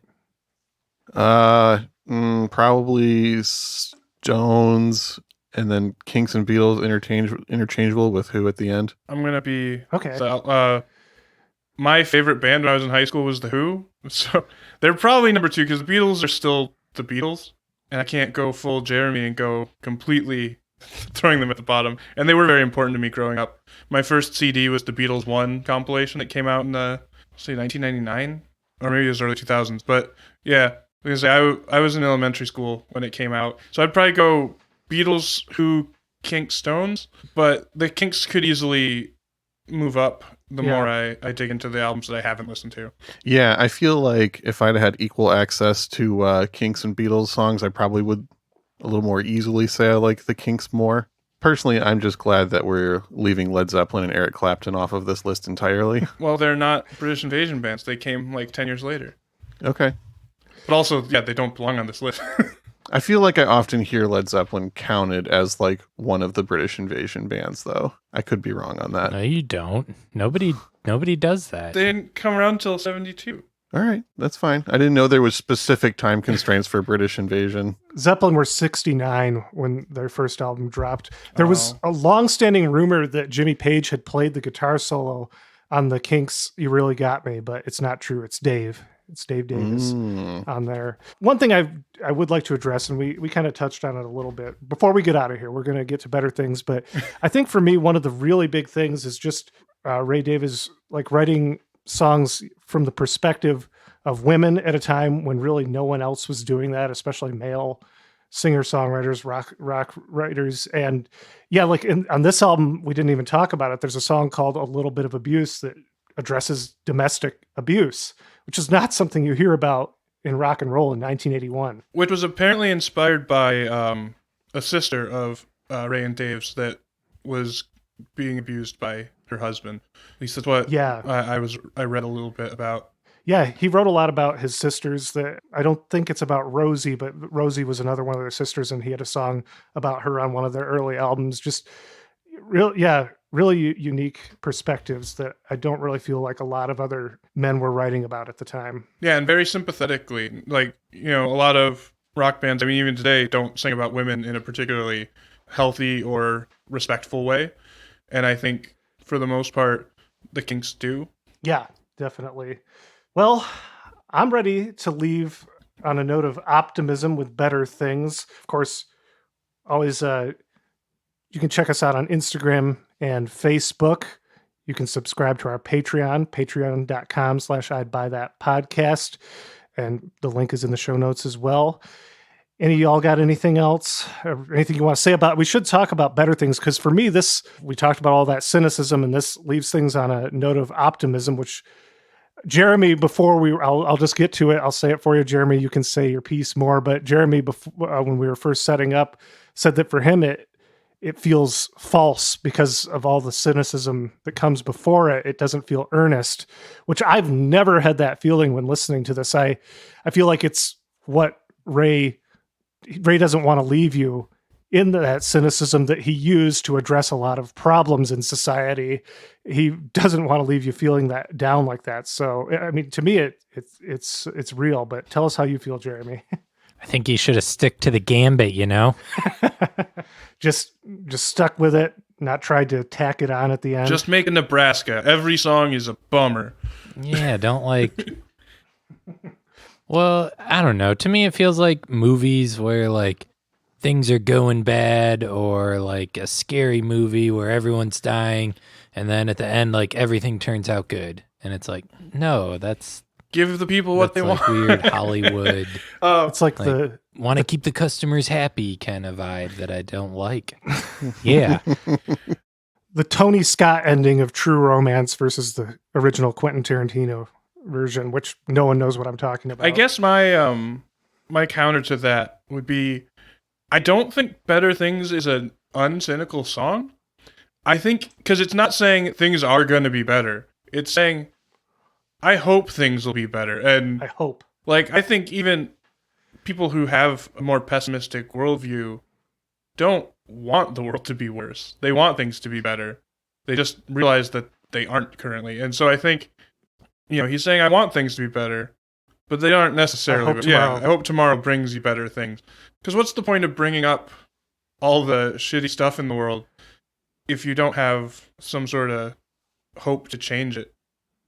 Probably Stones, and then Kinks and Beatles interchangeable with Who at the end. I'm gonna be Okay. So, my favorite band when I was in high school was the Who, so they're probably number 2 because the Beatles are still the Beatles, and I can't go full Jeremy and go completely throwing them at the bottom. And they were very important to me growing up. My first CD was the Beatles 1 compilation that came out in, say, 1999? Or maybe it was early 2000s. But yeah, because I was in elementary school when it came out. So I'd probably go Beatles, Who, Kinks, Stones. But the Kinks could easily move up the more I dig into the albums that I haven't listened to. Yeah, I feel like if I'd had equal access to Kinks and Beatles songs, I probably would a little more easily say I like the Kinks more. Personally, I'm just glad that we're leaving Led Zeppelin and Eric Clapton off of this list entirely. Well, they're not British invasion bands. They came like 10 years later. Okay. But also, yeah, they don't belong on this list. I feel like I often hear Led Zeppelin counted as like one of the British invasion bands, though. I could be wrong on that. No, you don't. Nobody does that. They didn't come around until 72. All right, that's fine. I didn't know there was specific time constraints for British invasion. Zeppelin were 69 when their first album dropped. There was a long-standing rumor that Jimmy Page had played the guitar solo on the Kinks' You Really Got Me, but it's not true. It's Dave. It's Dave Davies on there. One thing I would like to address, and we kind of touched on it a little bit. Before we get out of here, we're going to get to better things, but I think for me, one of the really big things is just Ray Davies like writing songs from the perspective of women at a time when really no one else was doing that, especially male singer-songwriters, rock writers. And yeah, like on this album, we didn't even talk about it. There's a song called A Little Bit of Abuse that addresses domestic abuse, which is not something you hear about in rock and roll in 1981. Which was apparently inspired by a sister of Ray and Dave's that was being abused by her husband. At least that's what I read a little bit about. Yeah, he wrote a lot about his sisters. That I don't think it's about Rosie, but Rosie was another one of their sisters, and he had a song about her on one of their early albums. Just really unique perspectives that I don't really feel like a lot of other men were writing about at the time. Yeah, and very sympathetically. Like, a lot of rock bands, I mean, even today, don't sing about women in a particularly healthy or respectful way. And I think, for the most part, the Kinks do. Yeah, definitely. Well, I'm ready to leave on a note of optimism with better things. Of course, always you can check us out on Instagram and Facebook. You can subscribe to our Patreon, patreon.com/I'd Buy That Podcast. And the link is in the show notes as well. Any of y'all got anything else or anything you want to say about it? We should talk about better things, because for me, we talked about all that cynicism, and this leaves things on a note of optimism, which Jeremy, I'll just get to it. I'll say it for you, Jeremy. You can say your piece more, but Jeremy, before, when we were first setting up, said that for him, it feels false because of all the cynicism that comes before it. It doesn't feel earnest, which I've never had that feeling when listening to this. I feel like it's what Ray doesn't want to leave you in that cynicism that he used to address a lot of problems in society. He doesn't want to leave you feeling that down like that. So, I mean, to me, it's real, but tell us how you feel, Jeremy. I think he should have stick to the gambit, just stuck with it, not tried to tack it on at the end. Just make a Nebraska. Every song is a bummer. Yeah, don't like... Well, I don't know. To me, it feels like movies where like things are going bad, or like a scary movie where everyone's dying, and then at the end, like everything turns out good. And it's like, no, that's... Give the people what they like want. Weird Hollywood. It's like the... Want to keep the customers happy kind of vibe that I don't like. Yeah. The Tony Scott ending of True Romance versus the original Quentin Tarantino version, which no one knows what I'm talking about. I guess my my counter to that would be, I don't think Better Things is an uncynical song. I think, because it's not saying things are going to be better. It's saying, I hope things will be better. And I hope. Like, I think even people who have a more pessimistic worldview don't want the world to be worse. They want things to be better. They just realize that they aren't currently. And so I think, he's saying, I want things to be better, but they aren't necessarily. I hope tomorrow brings you better things. Because what's the point of bringing up all the shitty stuff in the world if you don't have some sort of hope to change it?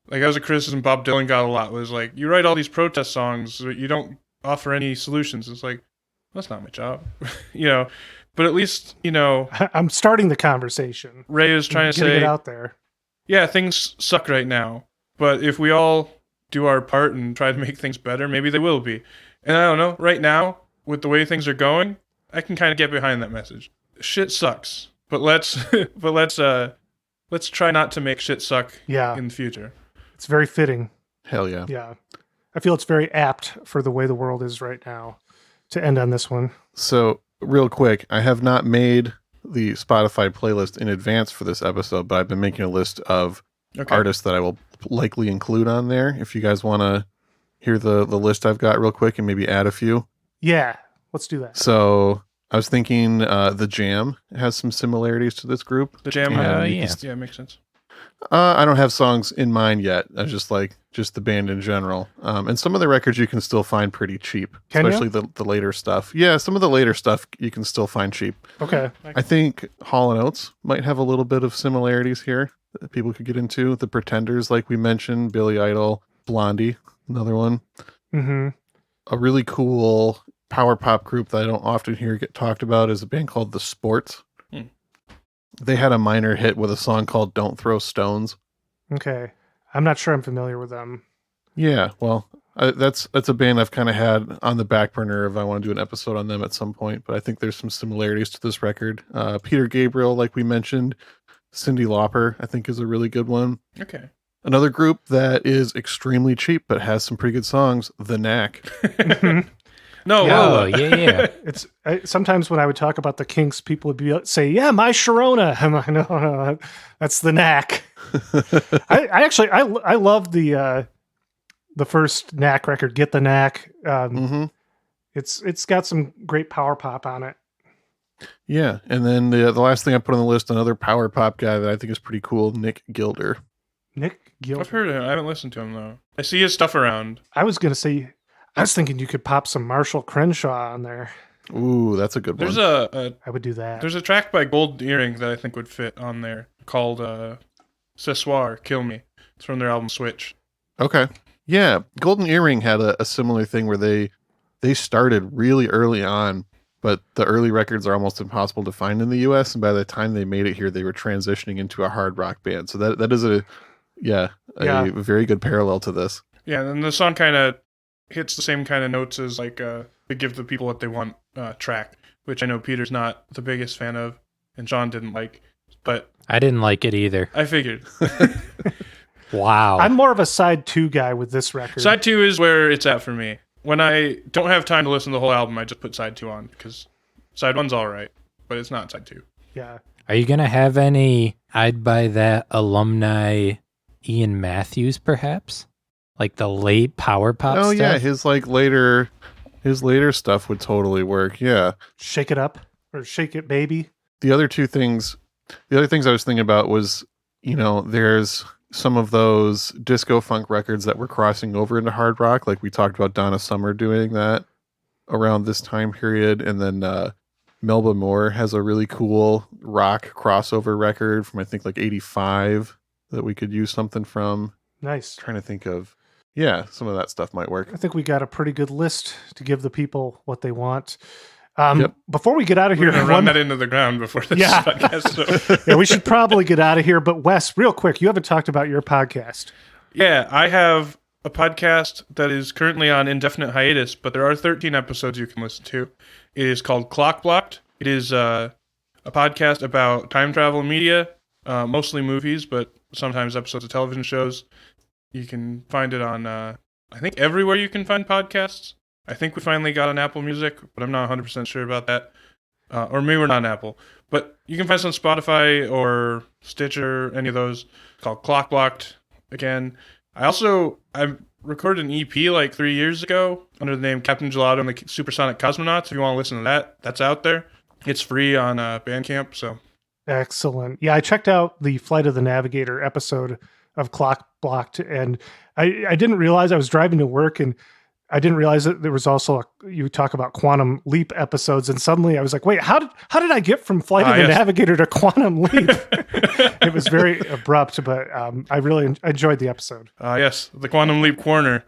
Like, that was a criticism Bob Dylan got a lot, was like, you write all these protest songs, but you don't offer any solutions. It's like, that's not my job. But at least, I'm starting the conversation. Ray is trying to Getting say, it out there. yeah, things suck right now. But if we all do our part and try to make things better, maybe they will be. And I don't know, right now, with the way things are going, I can kind of get behind that message. Shit sucks. But let's try not to make shit suck in the future. It's very fitting. Hell yeah. Yeah. I feel it's very apt for the way the world is right now to end on this one. So, real quick, I have not made the Spotify playlist in advance for this episode, but I've been making a list of artists that I will likely include on there. If you guys want to hear the list I've got real quick and maybe add a few. Yeah, let's do that. So, I was thinking The Jam has some similarities to this group. The Jam, yeah, makes sense. I don't have songs in mind yet. I just like the band in general. And some of the records you can still find pretty cheap, especially the later stuff. Yeah, some of the later stuff you can still find cheap. Okay. I think Hall & Oates might have a little bit of similarities here that people could get into. The Pretenders, like we mentioned, Billy Idol, Blondie, another one. Mm-hmm. A really cool power pop group that I don't often hear get talked about is a band called The Sports. They had a minor hit with a song called Don't Throw Stones. Okay. I'm not sure I'm familiar with them. Yeah, well, that's a band I've kind of had on the back burner if I want to do an episode on them at some point, but I think there's some similarities to this record. Peter Gabriel, like we mentioned, Cyndi Lauper, I think is a really good one. Okay. Another group that is extremely cheap but has some pretty good songs, The Knack. No, yeah. It's sometimes when I would talk about the Kinks, people would say, "Yeah, my Sharona." I'm like, no, that's The Knack. I love the first Knack record, Get the Knack. It's got some great power pop on it. Yeah, and then the last thing I put on the list, another power pop guy that I think is pretty cool, Nick Gilder. Nick Gilder. I've heard of him. I haven't listened to him though. I see his stuff around. I was thinking you could pop some Marshall Crenshaw on there. Ooh, that's a good one. I would do that. There's a track by Gold Earring that I think would fit on there called Ce Soir, Kill Me. It's from their album Switch. Okay. Yeah, Golden Earring had a similar thing where they started really early on, but the early records are almost impossible to find in the US, and by the time they made it here, they were transitioning into a hard rock band. So that is a very good parallel to this. Yeah, and the song kind of hits the same kind of notes as like the Give the People What They Want track, which I know Peter's not the biggest fan of, and John didn't like, but I didn't like it either. I figured. Wow. I'm more of a side 2 guy with this record. Side 2 is where it's at for me. When I don't have time to listen to the whole album, I just put side 2 on, because side 1's all right, but it's not side 2. Yeah. Are you going to have any I'd Buy That alumni Ian Matthews, perhaps? Like the late power pop stuff? Oh, yeah, his later stuff would totally work, yeah. Shake It Up, or Shake It Baby. The other things I was thinking about was, there's some of those disco funk records that were crossing over into hard rock. Like we talked about Donna Summer doing that around this time period. And then Melba Moore has a really cool rock crossover record from, I think, like 85 that we could use something from. Nice. Trying to think of, some of that stuff might work. I think we got a pretty good list to give the people what they want. Yep. Before we get out of here, We're going to run that into the ground before this podcast. So. Yeah, we should probably get out of here. But Wes, real quick, you haven't talked about your podcast. Yeah, I have a podcast that is currently on indefinite hiatus, but there are 13 episodes you can listen to. It is called Clock Blocked. It is a podcast about time travel media, mostly movies, but sometimes episodes of television shows. You can find it on, I think, everywhere you can find podcasts. I think we finally got on Apple Music, but I'm not 100% sure about that. Or maybe we're not on Apple. But you can find us on Spotify or Stitcher, any of those. It's called Clock Blocked. Again, I recorded an EP like 3 years ago under the name Captain Gelato and the Supersonic Cosmonauts. If you want to listen to that, that's out there. It's free on Bandcamp. So excellent. Yeah, I checked out the Flight of the Navigator episode of Clock Blocked, and I didn't realize I was driving to work, and I didn't realize that there was also you talk about Quantum Leap episodes, and suddenly I was like, wait, how did I get from Flight of the Navigator to Quantum Leap? It was very abrupt, but I really enjoyed the episode. Yes, the Quantum Leap Corner,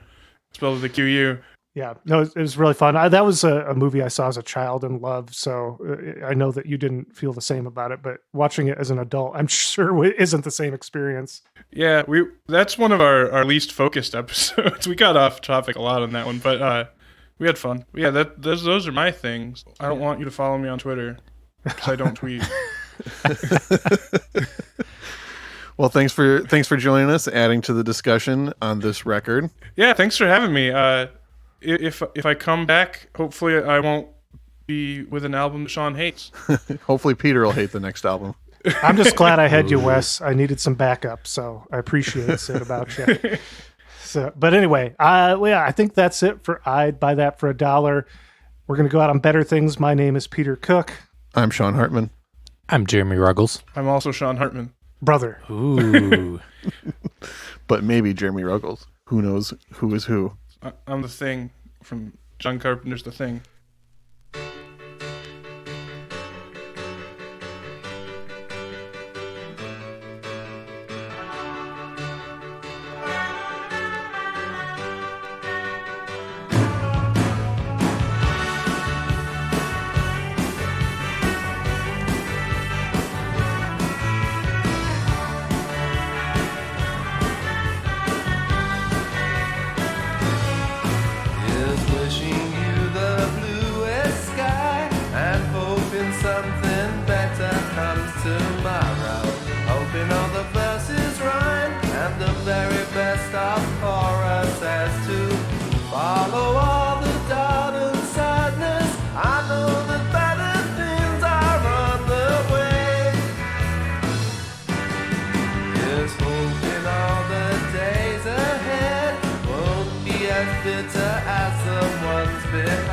spelled with the QU. Yeah, no, it was really fun. That was a movie I saw as a child and loved, so I know that you didn't feel the same about it, but watching it as an adult, I'm sure it isn't the same experience. Yeah, that's one of our least focused episodes. We got off topic a lot on that one, but we had fun. Yeah, those are my things. I don't want you to follow me on Twitter because I don't tweet. Well, thanks for joining us, adding to the discussion on this record. Yeah, thanks for having me. If I come back, hopefully I won't be with an album that Sean hates. Hopefully Peter will hate the next album. I'm just glad I had you, Wes. I needed some backup, so I appreciate it about you. So, but anyway, I think that's it for I'd Buy That for $1. We're going to go out on better things. My name is Peter Cook. I'm Sean Hartman. I'm Jeremy Ruggles. I'm also Sean Hartman. Brother. Ooh. But maybe Jeremy Ruggles. Who knows who is who? I'm The Thing from John Carpenter's The Thing. Is wishing you the bluest sky and hoping something better comes tomorrow. Hoping all the verses rhyme and the very best of chorus as to follow all the doubt and sadness. I know that better things are on the way. Is hoping all the days ahead won't be as bitter as the ones behind.